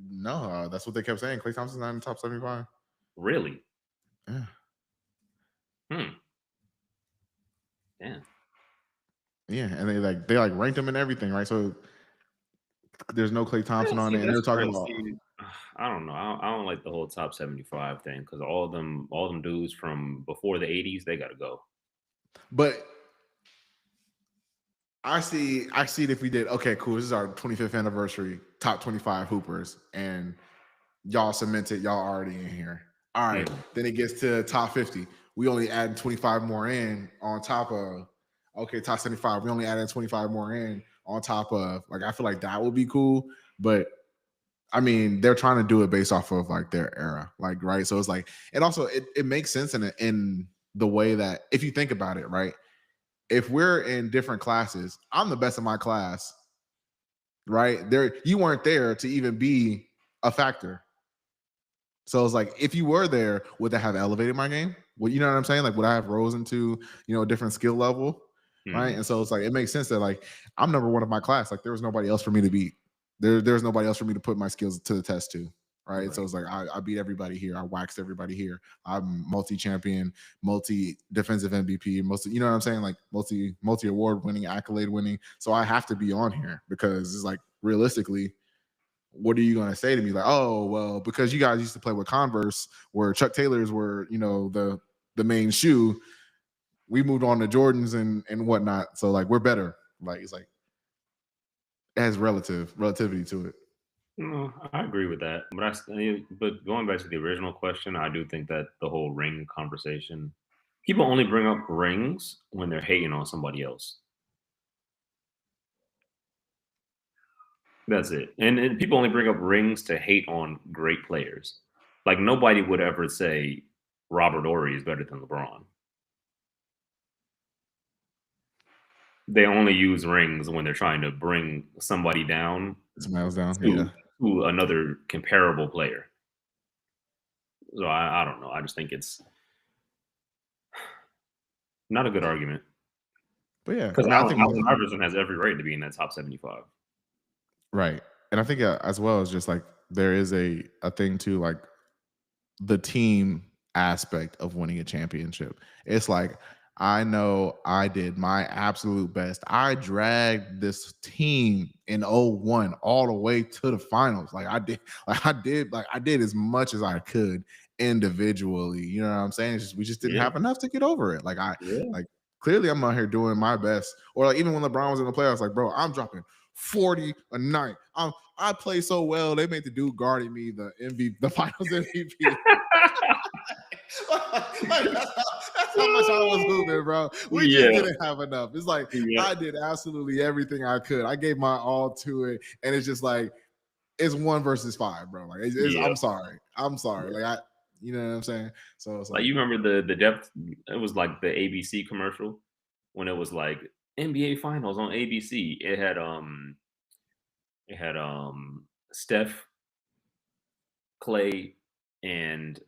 No, that's what they kept saying. Klay Thompson's not in the top 75. Really? Yeah, Hmm. Damn. yeah, and they ranked him and everything, right? So there's no Klay Thompson on See, it, and they're that's talking crazy. about. See, I don't know. I don't like the whole top 75 thing because all them dudes from before the 80s, they got to go. But I see it if we did. Okay, cool. This is our 25th anniversary, top 25 hoopers, and y'all cemented, y'all already in here. All right. Mhm. Then it gets to top 50. We only add 25 more in on top of, okay, top 75. We only added 25 more in on top of, like, I feel like that would be cool. But I mean, they're trying to do it based off of like their era. Like, right. So it's like, it also it makes sense in the way that, if you think about it, right? If we're in different classes, I'm the best in my class, right? There, you weren't there to even be a factor. So it's like, if you were there, would that have elevated my game? Well, you know what I'm saying? Like, would I have rose into, a different skill level? Right. Mhm. And so it's like, it makes sense that like, I'm number one of my class. Like, there was nobody else for me to beat. There's nobody else for me to put my skills to the test to. Right. So Right. it's like, I beat everybody here. I waxed everybody here. I'm multi-champion, multi-defensive MVP, you know what I'm saying? Like, multi-award winning, accolade winning. So I have to be on here, because it's like, realistically, what are you going to say to me? Like, oh, well, because you guys used to play with Converse, where Chuck Taylors were, the main shoe. we moved on to Jordans and whatnot. So like we're better. Like it's like it has relativity to it. No, I agree with that. But but going back to the original question, I do think that the whole ring conversation, people only bring up rings when they're hating on somebody else. That's it. And people only bring up rings to hate on great players. Like nobody would ever say Robert Ory is better than LeBron. They only use rings when they're trying to bring somebody down Smiles down. Yeah. to to another comparable player. So I don't know. I just think it's not a good argument But yeah, because I now think Allen Iverson has every right to be in that top 75. right. And I think as well as just like there is a thing too, like the team aspect of winning a championship. It's like I know I did my absolute best. I dragged this team in '01 all the way to the finals. Like I did as much as I could individually. You know what I'm saying? It's just, we just didn't Yeah, have enough to get over it. yeah, Like clearly I'm out here doing my best. Or like even when LeBron was in the playoffs, like bro, I'm dropping 40 a night. I play so well. They made the dude guarding me the the Finals MVP. That's how much I was hooping, bro. We just yeah, didn't have enough. It's like yeah, I did absolutely everything I could. I gave my all to it, and it's just like it's 1 versus 5, bro. Like yeah. I'm sorry, Like you know what I'm saying. So it's Like like you remember the depth? It was like the ABC commercial when it was like NBA Finals on ABC. It had Steph, Clay, and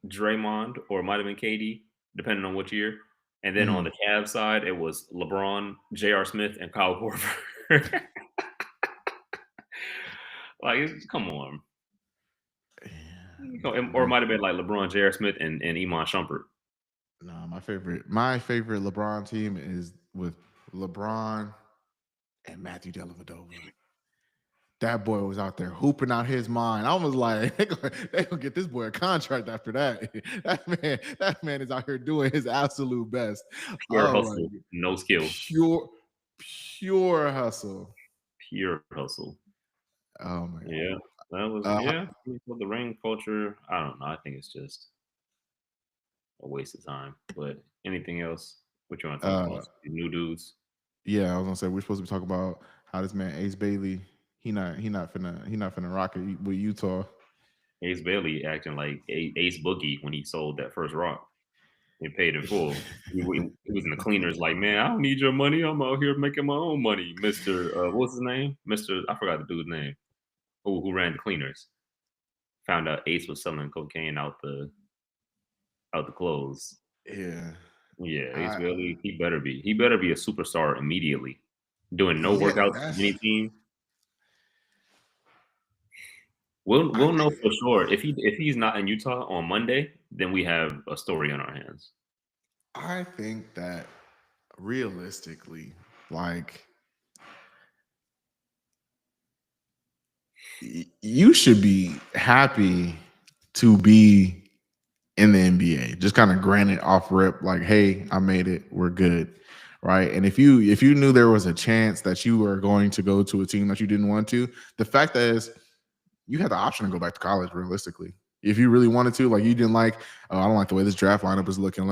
Draymond, or it might have been KD, depending on which year. And then on mhm. the Cavs side, it was LeBron, J.R. Smith, and Kyle Korver. Like, come on. Or it Yeah. might have been like LeBron, J.R. Smith, and Iman Shumpert. No, my favorite LeBron team is with LeBron and Matthew Dellavedova. That boy was out there hooping out his mind. I was like, they gonna get this boy a contract after that. That man is out here doing his absolute best. Pure Oh my, hustle, no skill. pure, pure hustle. Pure hustle. Oh my god. Yeah, that was Uh, yeah. For the ring culture, I don't know. I think it's just a waste of time. But anything else? What you want to talk uh, about? The new dudes. yeah, I was gonna say we're supposed to be talking about how this man Ace Bailey. He not finna rock it with Utah. Ace Bailey acting like Ace Boogie when he sold that first rock. He paid in full. He was in the cleaners like, man, I don't need your money. I'm out here making my own money, Mister. What's his name? Mister. I forgot the dude's name. Who ran the cleaners? Found out Ace was selling cocaine out the clothes. Yeah, Yeah, Ace I Bailey. He better be a superstar immediately. Doing no yeah, workouts for any team. We'll I know for sure if he's not in Utah on Monday, then we have a story on our hands. I think that realistically, like you should be happy to be in the NBA. Just kind of granted off rip, like, hey, I made it. We're good. Right. And if you knew there was a chance that you were going to go to a team that you didn't want to, the fact that is you had the option to go back to college realistically. If you really wanted to, like you didn't like, oh, I don't like the way this draft lineup is looking.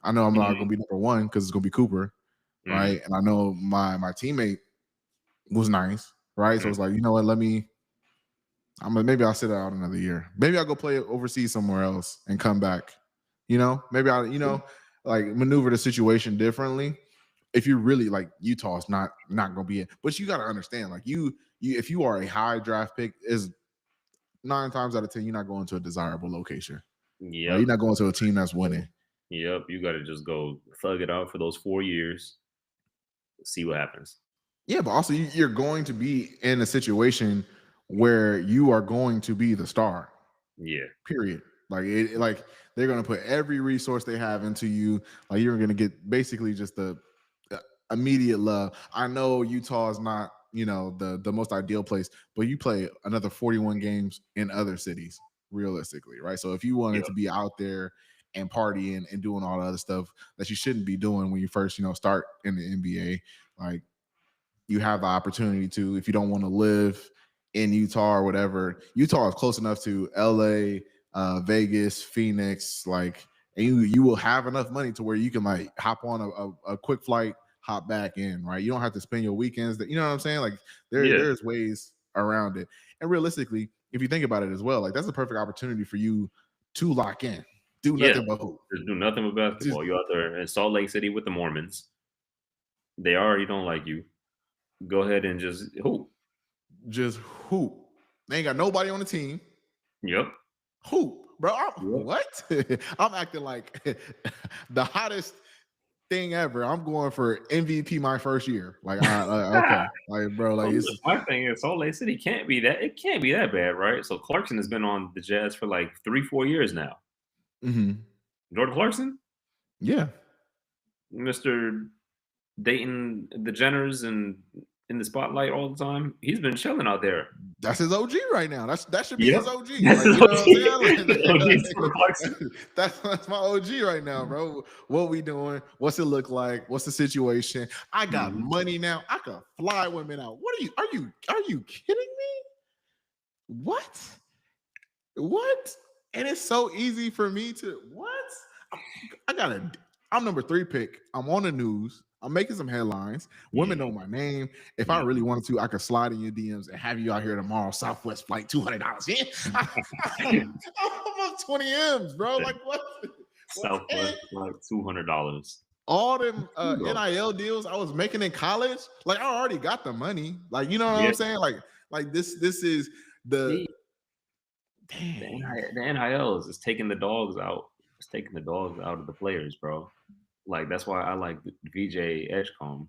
I know I'm not Mhm, gonna be number 1 because it's gonna be Cooper, mhm, right? And I know my teammate was nice, right? So mhm. it's like, you know what, maybe I'll sit out another year. Maybe I'll go play overseas somewhere else and come back. Maybe I'll, like maneuver the situation differently. If you really like Utah's not gonna be it. But you gotta understand, like you if you are a high draft pick, is 9 times out of 10, you're not going to a desirable location. Right? You're Yep, not going to a team that's winning. yep. You got to just go thug it out for those 4 years. See what happens. Yeah, but also you're going to be in a situation where you are going to be the star. Yeah, Period. Like they're gonna put every resource they have into you. Like you're gonna get basically just the immediate love. I know Utah is not, the most ideal place, but you play another 41 games in other cities, realistically, right? So if you wanted yep. to be out there and partying and doing all the other stuff that you shouldn't be doing when you first, start in the NBA. Like, you have the opportunity to, if you don't want to live in Utah or whatever. Utah is close enough to LA, Vegas, Phoenix, like, and you will have enough money to where you can like hop on a quick flight, hop back in, right? You don't have to spend your weekends. You know what I'm saying? Like, Yeah. there's ways around it. And realistically, if you think about it as well, like, that's a perfect opportunity for you to lock in, do Yeah. nothing but hoop. Just do nothing but basketball. You're out there in Salt Lake City with the Mormons. They already don't like you. Go ahead and just hoop. Just hoop. They ain't got nobody on the team. Yep. Hoop, bro. Yep. What? I'm acting like the hottest thing ever. I'm going for MVP my first year. Like, okay, like, bro, like, it's My thing is Salt Lake City can't be that. It can't be that bad, right? So Clarkson has been on the Jazz for like 3-4 years now. Jordan Clarkson, yeah. Mr. Dayton, the Jenners, and in the spotlight all the time. He's been chilling out there. That's his OG right now. That should be Yep. his OG. That's Like, his you know OG. what I'm saying? OG Jordan Clarkson. That's my OG right now, bro. What we doing? What's it look like? What's the situation? I got money now. I can fly women out. What are you kidding me? What? And it's so easy for me to I'm number 3 pick. I'm on the news. I'm making some headlines. Women know my name. If I really wanted to, I could slide in your DMs and have you out here tomorrow. Southwest flight, $200. Yeah, I'm up 20 M's, bro. Like, what? Southwest flight, $200. All them NIL deals I was making in college, like, I already got the money. Like, you know what I'm saying? Like this is the the NIL is taking the dogs out. It's taking the dogs out of the players, bro. Like, that's why I like VJ Edgecombe.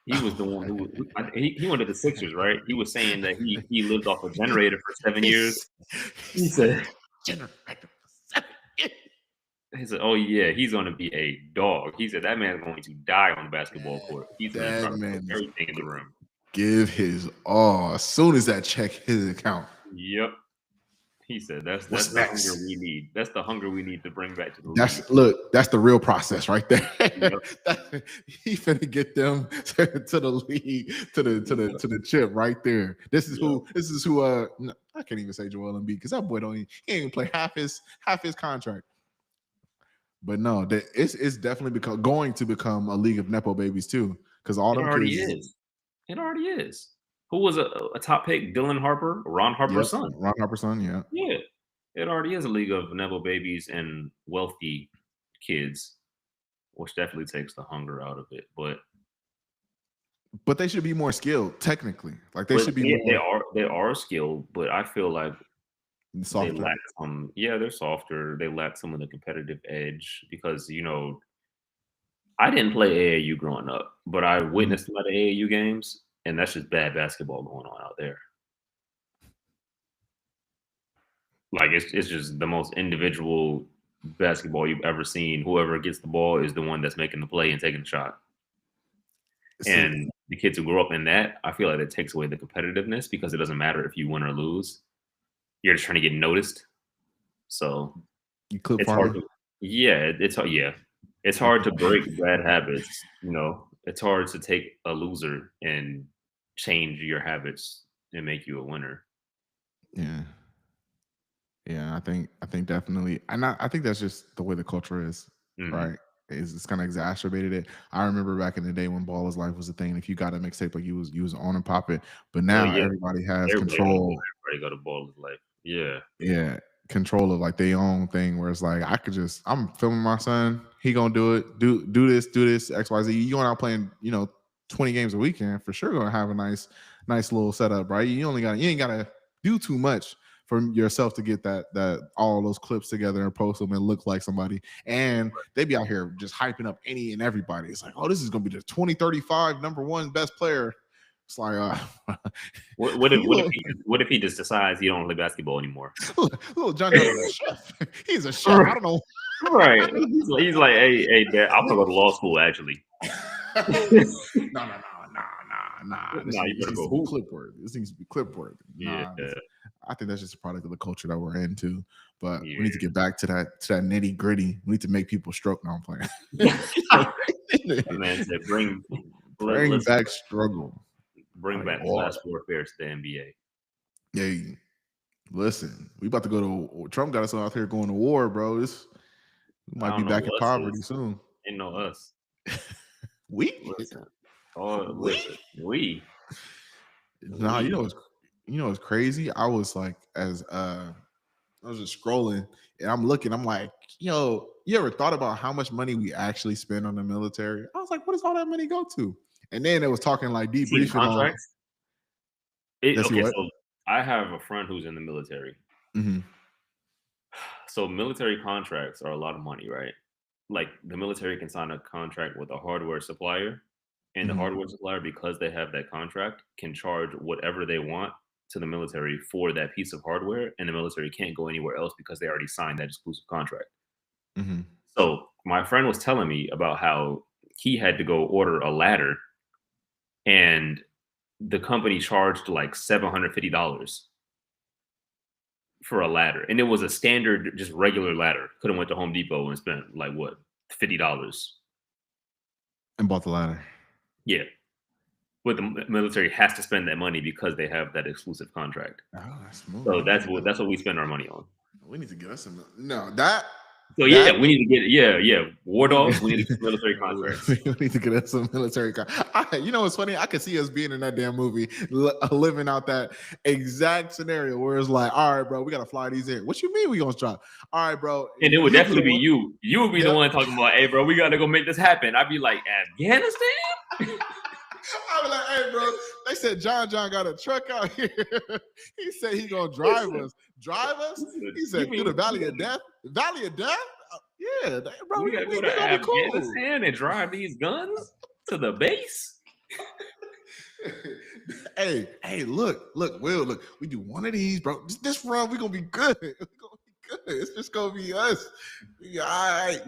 He was the one who he went to the Sixers, right? He was saying that he lived off a generator for 7 years. He said, "Oh yeah, he's going to be a dog." He said that man's going to die on the basketball court. He's going to try to put everything in the room. Give his all as soon as that check his account. Yep. He said that's the hunger we need. That's the hunger we need to bring back to the league. Look, that's the real process right there. Yep. He finna get them to the league, to the chip right there. This is who I can't even say Joel Embiid because that boy he ain't even play half his contract. But no, it's definitely going to become a league of nepo babies too. Because all them kids It already is. Who was a top pick? Dylan Harper, Ron Harper's son. Ron Harper's son, yeah. Yeah. It already is a league of nepo babies and wealthy kids, which definitely takes the hunger out of it. But they should be more skilled, technically. Like, they should be more. They are skilled, but I feel like softer. They lack some. Yeah, they're softer. They lack some of the competitive edge because, I didn't play AAU growing up, but I witnessed a lot of AAU games. And that's just bad basketball going on out there. Like, it's just the most individual basketball you've ever seen. Whoever gets the ball is the one that's making the play and taking the shot. And the kids who grow up in that, I feel like it takes away the competitiveness because it doesn't matter if you win or lose. You're just trying to get noticed. So it's hard to, it's hard to break bad habits. It's hard to take a loser and change your habits and make you a winner. Yeah, I think definitely, and I think that's just the way the culture is, right? It's kind of exacerbated it. I remember back in the day when Baller's Life was a thing. If you got a mixtape, like, you was on and pop it. But now everybody has control. Everybody go to Baller's Life. Yeah, control of like their own thing. Where it's like, I'm filming my son. He gonna do it. Do this XYZ. You going out playing 20 games a weekend for sure. Gonna have a nice little setup, right? You ain't gotta do too much for yourself to get that all those clips together and post them and look like somebody. And they be out here just hyping up any and everybody. It's like, oh, this is gonna be the 2035 number 1 best player. It's like, what if he just decides he don't play basketball anymore? Little Johnny is a chef. He's a chef. I don't know. Right. He's like, hey, Dad, I'm gonna go to law school actually. No. This Nah, you better needs go to be hoop. clip worthy. This needs to be clip worthy. Yeah, I think that's just a product of the culture that we're into. But we yeah. need to get back to that nitty gritty. We need to make people stroke. No, I'm playing. That man said, Bring listen, back struggle. bring Like back war. class warfare to the NBA. Hey, listen, we about to go to Trump got us out here going to war, bro. We I might be don't know back in who us poverty is. soon. Ain't no us. We Listen. Oh, we listen. We. nah, We. you know what's crazy? I was like I was just scrolling and I'm looking, I'm like, yo, you ever thought about how much money we actually spend on the military? I was like, what does all that money go to? And then it was talking like You see the debriefing on contracts? It, let's see okay, what? so I have a friend who's in the military. Mm-hmm. So military contracts are a lot of money, right? Like the military can sign a contract with a hardware supplier, and the Mm-hmm. hardware supplier, because they have that contract, can charge whatever they want to the military for that piece of hardware, and the military can't go anywhere else because they already signed that exclusive contract. Mm-hmm. So my friend was telling me about how he had to go order a ladder, and the company charged like $750 for a ladder, and it was a standard, just regular ladder. Could have went to Home Depot and spent like what, $50. And bought the ladder. Yeah, but the military has to spend that money because they have that exclusive contract. Oh, that's smooth. So that's what we spend our money on. We need to get us some. No, that So that yeah, we need to get war we need dogs. We need to to, get military contracts. we need to get us some military. You know what's funny? I could see us being in that damn movie, living out that exact scenario where it's like, all right, bro, we gotta fly these in. What you mean we gonna drop? All right, bro, And it would you be the definitely be one. you. You would be the Yep. one talking about, hey, bro, we got to go make this happen. I'd be like, Afghanistan? I was like, hey, bro. They said John got a truck out here. He said he gonna drive us. Drive us? He You said through the mean Valley of Death. Valley of Death? Yeah, bro. we got to go to We gonna be cool. Afghanistan and drive these guns to the base? hey, look, Will, look. We do one of these, bro. This run, we gonna be good. We gonna be good. It's just gonna be us. All right,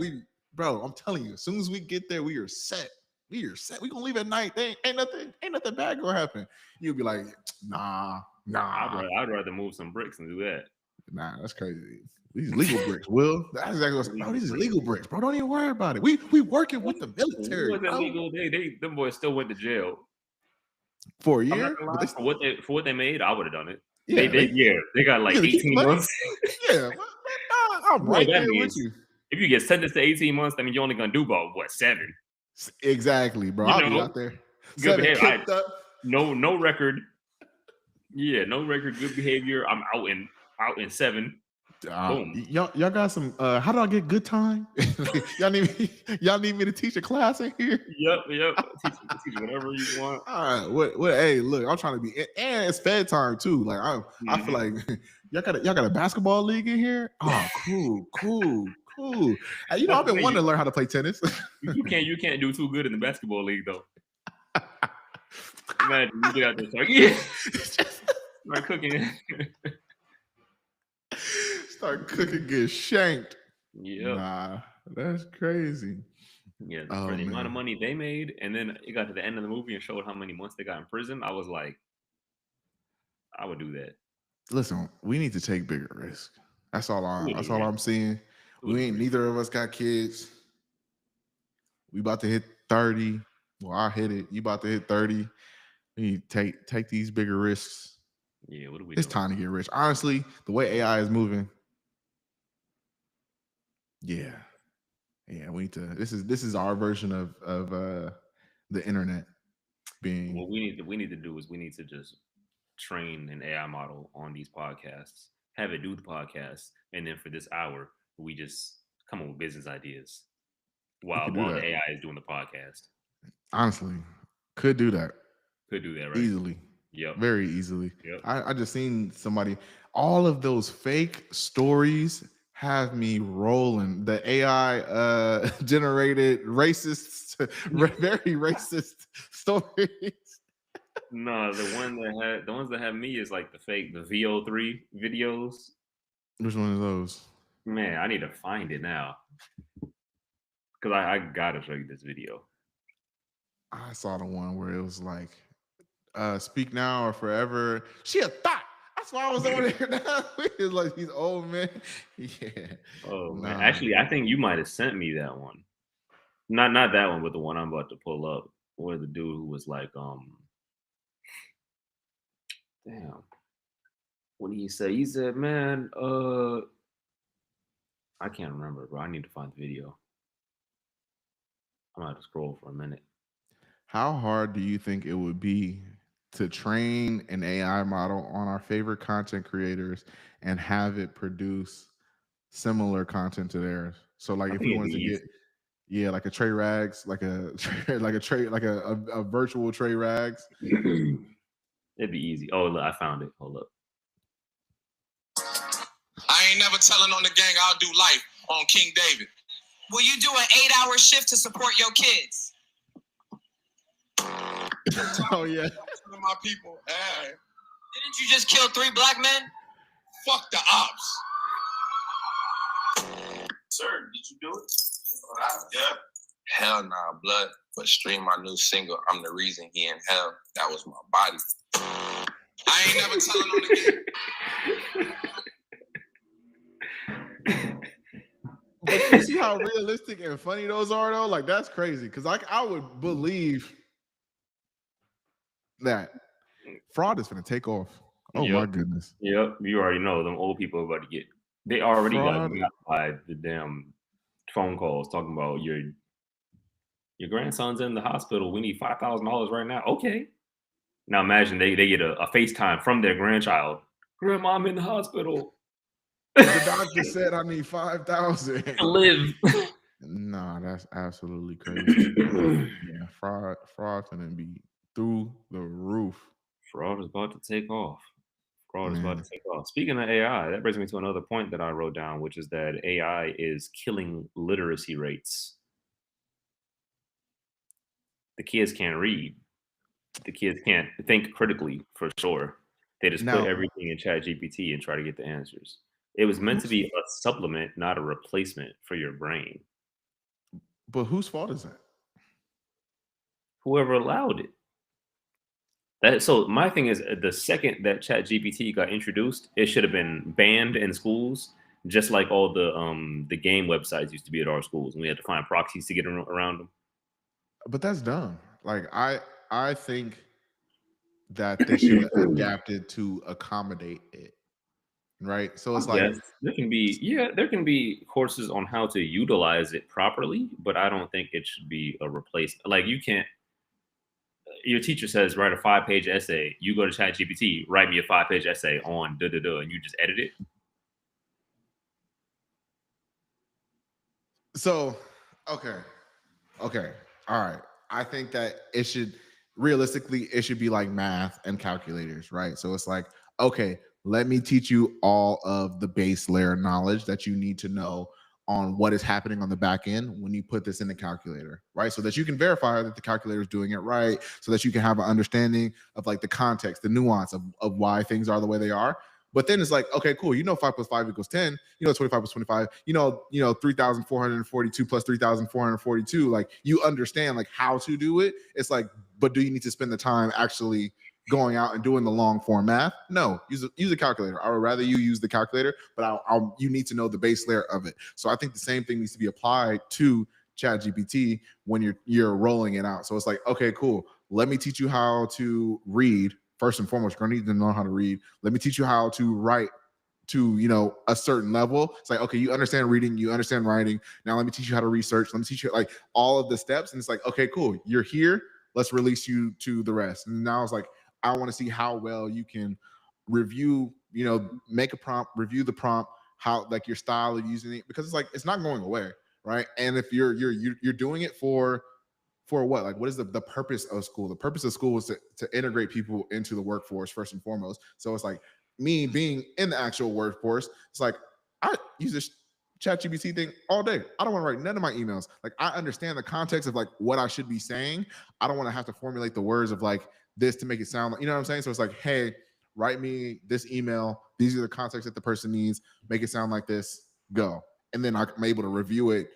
bro. I'm telling you, as soon as we get there, we are set. We are set. We gonna leave at night. Ain't nothing bad gonna happen. You'll be like, nah. I'd rather move some bricks and do that. Nah, that's crazy. These legal bricks, Will. That's exactly what bro. These is legal bricks, bro. Don't even worry about it. We working with the military, It bro. illegal. Them boys still went to jail. For a I'm not year. gonna But lie, for what they made, I would have done it. yeah, They got like you gonna keep the 18 money? months. Yeah, I'm You know what right that there means? with you. If you get sentenced to 18 months, that means you're only gonna do about what, 7? Exactly, bro. You I'll be know, out there. good 7 behavior. kicked up. No record. Yeah, no record, good behavior. I'm out in 7. Boom. Y'all got some how do I get good time? y'all need me to teach a class in here? Yep. Teach whatever you want. All right, what hey, look, I'm trying to be, and it's Fed time too. Like I feel like y'all got a basketball league in here. Oh, cool. You know, I've been wanting to learn how to play tennis. You can't do too good in the basketball league though. Imagine you get out there start cooking. Start cooking, get shanked. Yeah. Nah, that's crazy. Yeah, Oh, for the amount of man. money they made, and then it got to the end of the movie and showed how many months they got in prison. I was like, I would do that. Listen, we need to take bigger risks. That's all I'm seeing. Neither of us got kids. We about to hit 30. Well, I hit it. You about to hit 30. We need to take these bigger risks. Yeah, what are we It's doing? time to get rich. Honestly, the way AI is moving. Yeah. We need to. This is our version of the internet being. What we need to do is we need to just train an AI model on these podcasts, have it do the podcast, and then for this hour, we just come up with business ideas while the AI is doing the podcast. Honestly, could do that. Could do that, right? Easily. Yep. Very easily. Yep. I just seen somebody. All of those fake stories have me rolling. The AI generated racist, very racist stories. No, the ones that have me is like the VO3 videos. Which one of those? Man, I need to find it now. Because I gotta show you this video. I saw the one where it was like Speak Now or Forever. She a thought. That's why I was over there. Now. It's like these old men. Yeah. Oh man, Nah. actually, I think you might have sent me that one. Not that one, but the one I'm about to pull up, where the dude who was like, damn, what did he say? He said, "Man, I can't remember, bro. I need to find the video. I'm gonna have to scroll for a minute." How hard do you think it would be to train an AI model on our favorite content creators and have it produce similar content to theirs? So like I if think we it'd be wanted to get easy. yeah, like a Trey Rags, like a like a Trey like a virtual Trey Rags. It'd be easy. Oh, look, I found it. Hold up. I ain't never telling on the gang I'll do life on King David. Will you do an 8-hour shift to support your kids? Oh yeah. My people, hey. Didn't you just kill 3 black men? Fuck the ops. Sir, did you do it? Yeah. Hell nah, blood. But stream my new single, I'm the reason he in hell. That was my body. I ain't never telling on the gang. But you see how realistic and funny those are though? Like that's crazy. Cause like I would believe that fraud is gonna take off. Oh Yep. my goodness. Yep. You already know them old people are about to get. They already got Fraud. got by the damn phone calls talking about your grandson's in the hospital. We need $5,000 right now. Okay. Now imagine they get a FaceTime from their grandchild. Grandma, I'm in the hospital. The doctor said I need 5,000. To live. Nah, that's absolutely crazy. Yeah, fraud gonna be through the roof, Fraud is about to take off. Fraud is about man. to take off. Speaking of AI, that brings me to another point that I wrote down, which is that AI is killing literacy rates. The kids can't read. The kids can't think critically for sure. They just put Now, everything in Chat GPT and try to get the answers. It was meant to who's be a supplement, not a replacement for your brain. but whose fault is that? Whoever allowed it. That so my thing is the second that Chat GPT got introduced, it should have been banned in schools, just like all the game websites used to be at our schools, and we had to find proxies to get around them. But that's dumb. Like I think that they should have adapted to accommodate it, right? So it's like, Yes, there can be there can be courses on how to utilize it properly, but I don't think it should be a replacement. Like you can't. Your teacher says write a 5-page essay. You go to ChatGPT, write me a 5-page essay on da da da, and you just edit it. so okay. Okay. All right. I think that it should realistically it should be like math and calculators, right? So it's like, okay, let me teach you all of the base layer knowledge that you need to know on what is happening on the back end when you put this in the calculator, right? So that you can verify that the calculator is doing it right, so that you can have an understanding of like the context, the nuance of why things are the way they are. But then it's like, okay, cool. You know, 5 + 5 = 10. You know, 25 + 25. You know, 3,442 plus 3,442. Like, you understand like how to do it. It's like, but do you need to spend the time actually going out and doing the long form math? No, use a calculator. I would rather you use the calculator, but you need to know the base layer of it. So I think the same thing needs to be applied to Chat GPT when you're rolling it out. So it's like, okay, cool. Let me teach you how to read. First and foremost, you're gonna need to know how to read. Let me teach you how to write to a certain level. It's like, okay, you understand reading, you understand writing. Now let me teach you how to research. Let me teach you like all of the steps. And it's like, okay, cool. You're here. Let's release you to the rest. And now it's like, I want to see how well you can review, make a prompt, review the prompt, how like your style of using it, because it's like it's not going away, right? And if you're doing it for what? Like, what is the purpose of school? The purpose of school is to integrate people into the workforce first and foremost. So it's like me being in the actual workforce, it's like I use this chat GBT thing all day. I don't want to write none of my emails. Like, I understand the context of like what I should be saying. I don't want to have to formulate the words of like this to make it sound like, you know what I'm saying? So it's like, hey, write me this email. These are the context that the person needs. Make it sound like this. Go. And then I'm able to review it,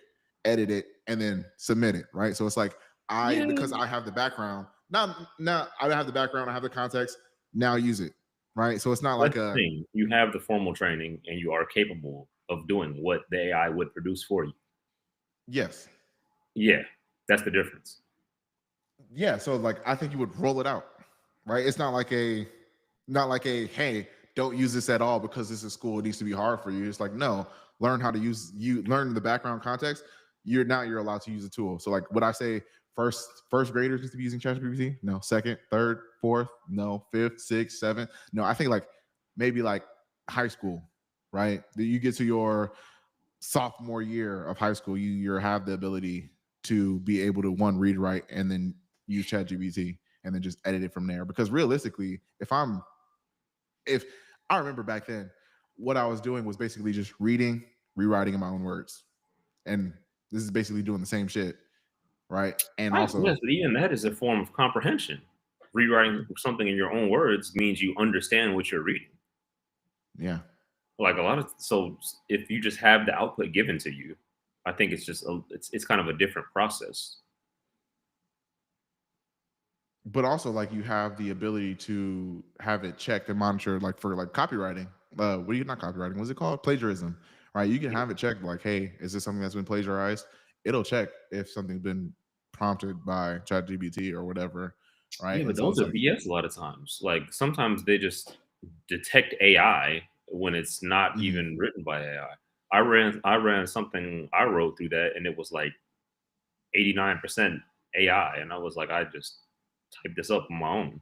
edit it, and then submit it. Right. So it's like, Yeah, because I have the background, Now I have the background, I have the context. Now use it, right? So it's not That's like the thing. You have the formal training, and you are capable of doing what the AI would produce for you. yes, Yeah, that's the difference. yeah. So like I think you would roll it out, right? It's not like a hey, don't use this at all because this is school. It needs to be hard for you. It's like no, learn how to learn the background context. You're allowed to use the tool. So like would I say first graders need to be using ChatGPT? No. Second, third, fourth, no. Fifth, sixth, seventh, no. I think like maybe like high school, right? You get to your sophomore year of high school, you have the ability to be able to one read, write, and then use ChatGPT and then just edit it from there. Because realistically, if I remember back then, what I was doing was basically just reading, rewriting in my own words, and this is basically doing the same shit, right? And Right. also, Yes, but even that is a form of comprehension. Rewriting something in your own words means you understand what you're reading. yeah. Like a lot of so if you just have the output given to you, I think it's just it's kind of a different process. But also, like you have the ability to have it checked and monitored, like for like copywriting. What are you not copywriting? What's it called? Plagiarism, right? You can have it checked, like, hey, is this something that's been plagiarized? It'll check if something's been prompted by ChatGPT or whatever, right? Yeah, And but so those it's are like, BS a lot of times. Like sometimes they just detect AI when it's not mhm. even written by AI. I ran something I wrote through that and it was like 89% AI. And I was like, I just typed this up on my own.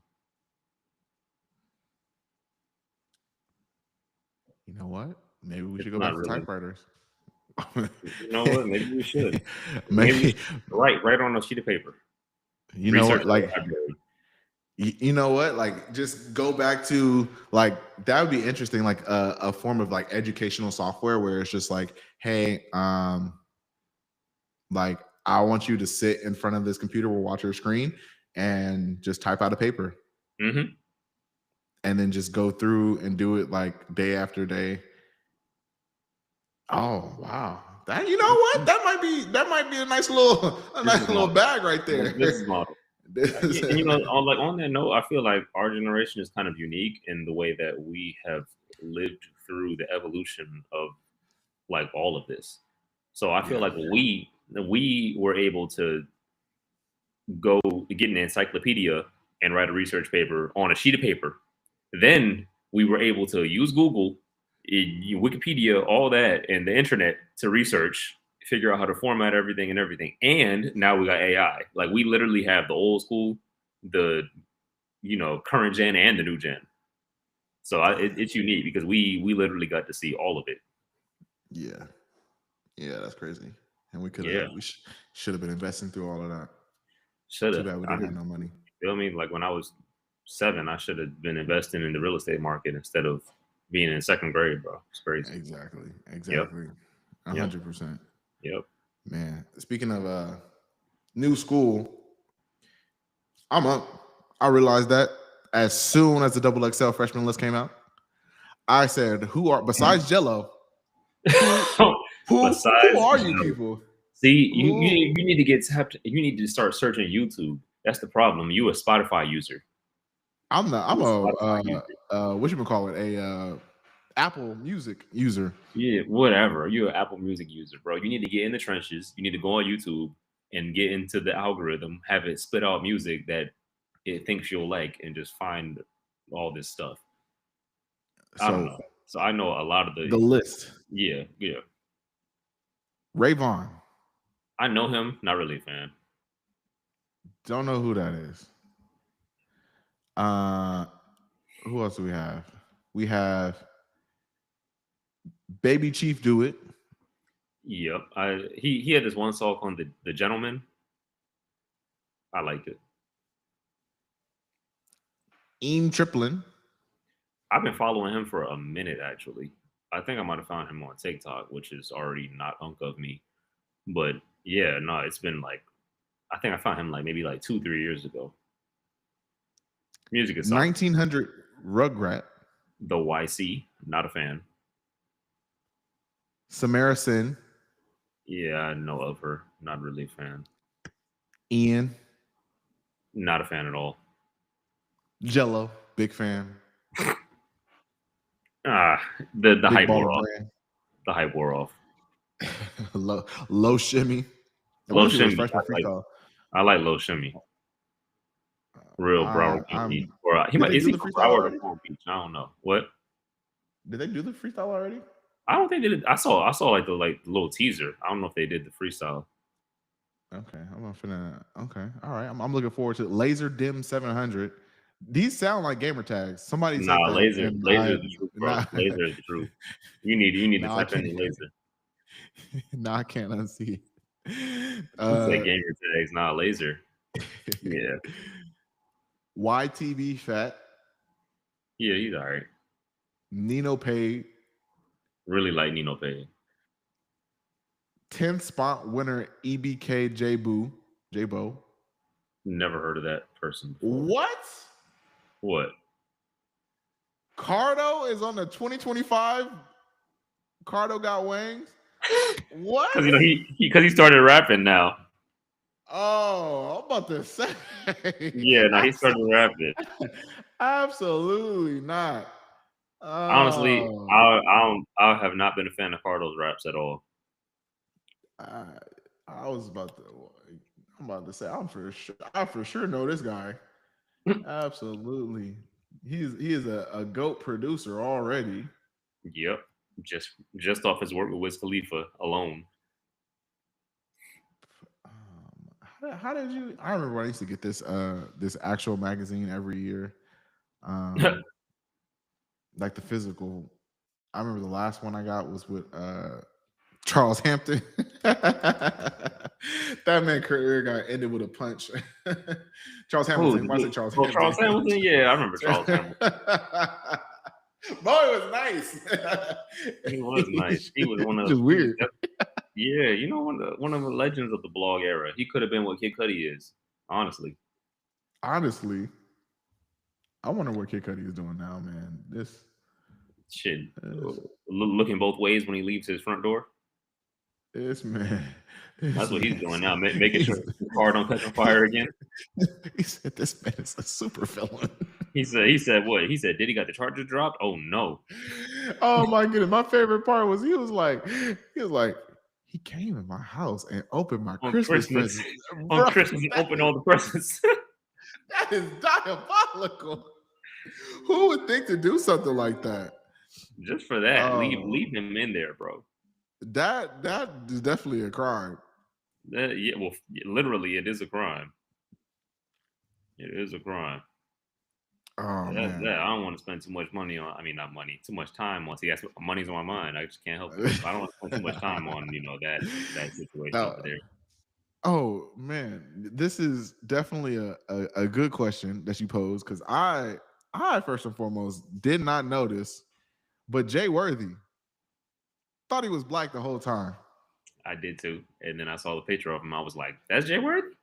You know what? Maybe we should It's go not back to really. typewriters. You know what? Maybe we should. Maybe we Maybe should write on a sheet of paper. you know Research what? at Like a library. you know what? Like just go back to like that would be interesting, like a form of like educational software where it's just like, hey, like I want you to sit in front of this computer or watch your screen and just type out a paper Hmm. and then just go through and do it like day after day. Oh wow. That you know what? That might be a nice little Business model. bag right Nice there. business model. This- And on that note, I feel like our generation is kind of unique in the way that we have lived through the evolution of like all of this. So I feel yeah. like we were able to go get an encyclopedia and write a research paper on a sheet of paper. Then we were able to use Google, Wikipedia, all that, and the internet to research, figure out how to format everything and everything. And now we got AI. Like we literally have the old school, the current gen, and the new gen. So it's unique because we literally got to see all of it. Yeah. Yeah, that's crazy. And Yeah, we should have been investing through all of that. should Too have. bad we I didn't have did. no money. Feel me? Like when I was 7, I should have been investing in the real estate market instead of being in second grade, bro. It's crazy. Exactly. Yep. Exactly. Yep. 100%. Yep. Man, speaking of new school, I'm up. I realized that as soon as the double XL freshman list came out, I said, "Who are besides Jello? Who who Besides are you Joe. people? See, Who you need to get tapped. You need to start searching YouTube. That's the problem. You a Spotify user. I'm not. I'm You a a Spotify user. what you call it? A Apple Music user. Yeah, whatever. You're an Apple Music user, bro. You need to get in the trenches. You need to go on YouTube and get into the algorithm. Have it spit out music that it thinks you'll like, and just find all this stuff. I don't So know. So I know a lot of the the list. yeah. Ray Vaughn. I know him. Not really a fan. Don't know who that is. Uh, who else do we have? We have Baby Chief Do It. Yep. He had this one song on the Gentleman. I liked it. Ian Triplin. I've been following him for a minute actually. I think I might have found him on TikTok, which is already not unk of me. But yeah, no, it's been like I think I found him like maybe like 2-3 years ago. Music is solid. 1900 Rugrat. The YC, not a fan. Samara Sin. Yeah, I know of her. Not really a fan. Ian. Not a fan at all. Jello, big fan. The Big hype wore baller off. brand. The hype wore off. low shimmy. I Low wonder if he was shimmy. freshman freestyle. I like low shimmy. Real Broward Beach. Or Did they is do he the from freestyle Broward already? or Palm Beach? I don't know. What? Did they do the freestyle already? I don't think they did. I saw like the little teaser. I don't know if they did the freestyle. Okay, I'm finna. Okay, all right. I'm looking forward to it. Laser Dim 700. These sound like gamer tags. Somebody said Nah, that. laser And is the truth, bro. nah, Laser is the truth. You need to nah, I type in can't. the laser. Nah, I can't unsee. You say gamer tags, not laser. Yeah. YTB Fat. Yeah, he's all right. Nino Paid. Really like Nino Pay. 10th spot winner EBK J-Bo. Never heard of that person before. What? What? Cardo is on the 2025 Cardo Got Wings? What? Because he started rapping now. Oh, I'm about to say. Yeah, no, he started rapping. Absolutely not. Honestly, I have not been a fan of Cardo's raps at all. I was about to. I'm about to say I for sure know this guy. Absolutely, he is a GOAT producer already. Yep, just off his work with Wiz Khalifa alone. How did you? I remember when I used to get this actual magazine every year, like the physical. I remember the last one I got was with Charles Hampton. That man career got ended with a punch. Charles Hamilton. Why say Charles Hamilton? Charles Hamilton? Yeah, I remember Charles Hamilton. Boy, it was nice. He was nice. He was one of just weird. Yeah, you know, one of the legends of the blog era. He could have been what Kid Cudi is, honestly. Honestly, I wonder what Kid Cudi is doing now, man. This shit, looking both ways when he leaves his front door. This man. That's what he's doing now, making sure the car don't catch on fire again. He said this man is a super villain. He said what? He said, did he got the charger dropped? Oh no. Oh my goodness. My favorite part was he was like, he came in my house and opened my Christmas presents. On Christmas, he opened all the presents. That is diabolical. Who would think to do something like that? Just for that, leave him in there, bro. That is definitely a crime. Yeah, well, literally, it is a crime. It is a crime. Oh man, I don't want to spend too much money on. I mean, not money, too much time on. See, that's money's on my mind. I just can't help it. I don't want to spend too much time on, that situation over there. Oh man, this is definitely a good question that you posed, because I first and foremost did not notice, but Jay Worthy thought he was black the whole time. I did too, and then I saw the picture of him. I was like, "That's Jay Worthy."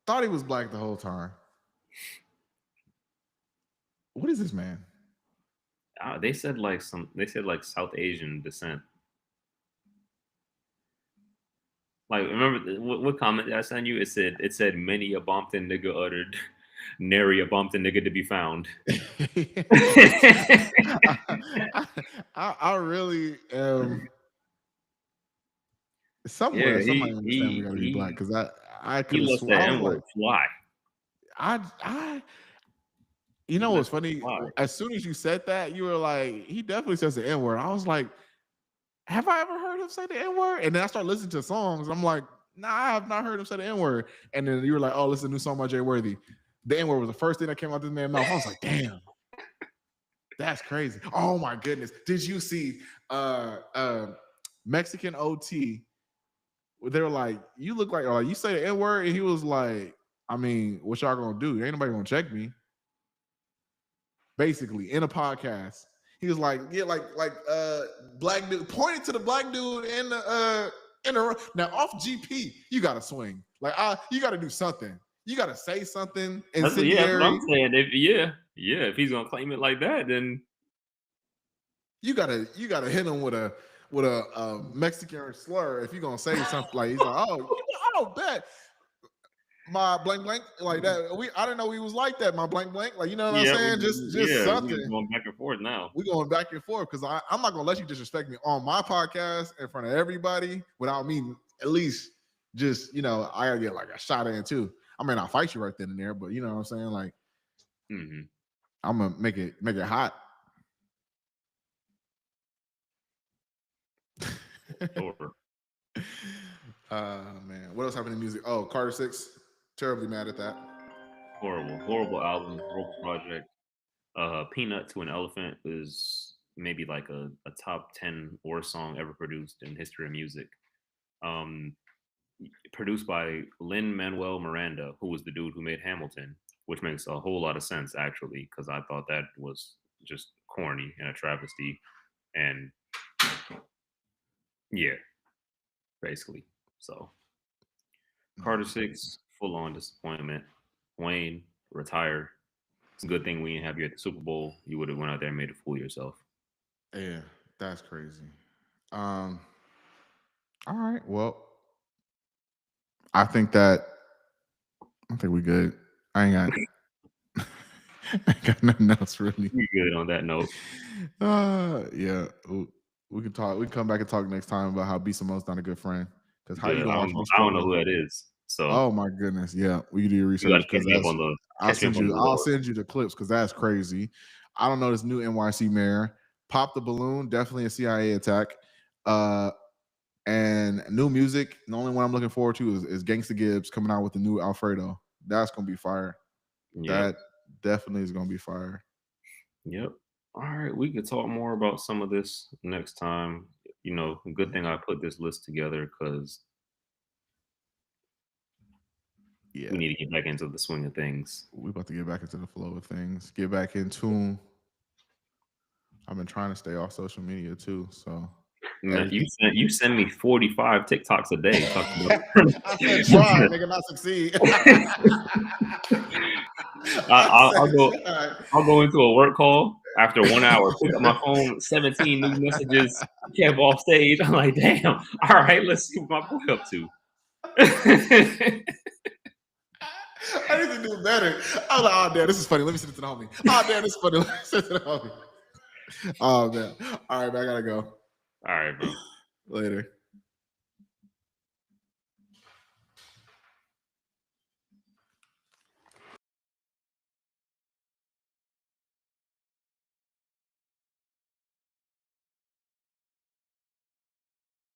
Thought he was black the whole time. What is this man? They said like South Asian descent. Like, remember what comment did I send you? It said many a Bompton nigga uttered, nary a Bompton nigga to be found. I really somewhere somebody in this family gotta be black, because I could have sworn that N-word fly. You know what's funny? As soon as you said that, you were like, he definitely says the N-word. I was like, have I ever heard him say the N-word? And then I started listening to songs. I'm like, nah, I have not heard him say the N-word. And then you were like, oh, listen to a new song by Jay Worthy. The N-word was the first thing that came out of this man's mouth. I was like, damn. That's crazy. Oh my goodness. Did you see Mexican OT? They were like, you look like, you say the N-word, and he was like, I mean, what y'all gonna do? Ain't nobody gonna check me. Basically, in a podcast, he was like, yeah, like black dude, pointing to the black dude in the now off GP, you gotta swing. Like you gotta do something. You gotta say something incendiary. That's what I'm saying. If he's gonna claim it like that, then you gotta hit him with a Mexican slur if you're gonna say something like, he's like, oh, bet. my blank blank like that. I didn't know we was like that. My blank blank, like you know what I'm Yeah, saying? Just something. we're going back and forth now. We're going back and forth because I'm not gonna let you disrespect me on my podcast in front of everybody without me at least just I gotta get like a shot in too. I may not fight you right then and there, but you know what I'm saying? Like I'm gonna make it hot. Sure. Man, what else happened in music? Oh, Carter 6. Terribly mad at that. Horrible album, horrible project. Peanut to an Elephant is maybe like a top 10 or song ever produced in history of music. Produced by Lin-Manuel Miranda, who was the dude who made Hamilton, which makes a whole lot of sense actually, because I thought that was just corny and a travesty. And yeah, basically. So Carter 6, full on disappointment. Wayne, retire. It's a good thing we didn't have you at the Super Bowl. You would have went out there and made a fool of yourself. Yeah, that's crazy. All right. Well, I think we good. I ain't got nothing else really. We good on that note. Yeah. We can talk. We can come back and talk next time about how B Simone's not a good friend. Because how you gonna watch me? I don't know who that is. So oh my goodness, yeah, we can do your research because I'll send you the clips because that's crazy. I don't know this new NYC mayor. Pop the Balloon, definitely a CIA attack. And new music. The only one I'm looking forward to is Gangsta Gibbs coming out with the new Alfredo. That's gonna be fire. Yep. That definitely is gonna be fire. Yep. All right, we could talk more about some of this next time. Good thing I put this list together because we need to get back into the swing of things. We're about to get back into the flow of things. Get back in tune. I've been trying to stay off social media too, so. Man, you send me 45 TikToks a day. I said try, nigga, not succeed. I'll go into a work call after 1 hour, pick up my phone, 17 new messages, kept off stage. I'm like, damn, all right, let's see what my boy up to. I need to do better. I was like, oh damn, this is funny. Let me send it to the homie. Oh damn, this is funny. Let me send it to the homie. Oh man. All right, man, I gotta go. All right, bro. Later.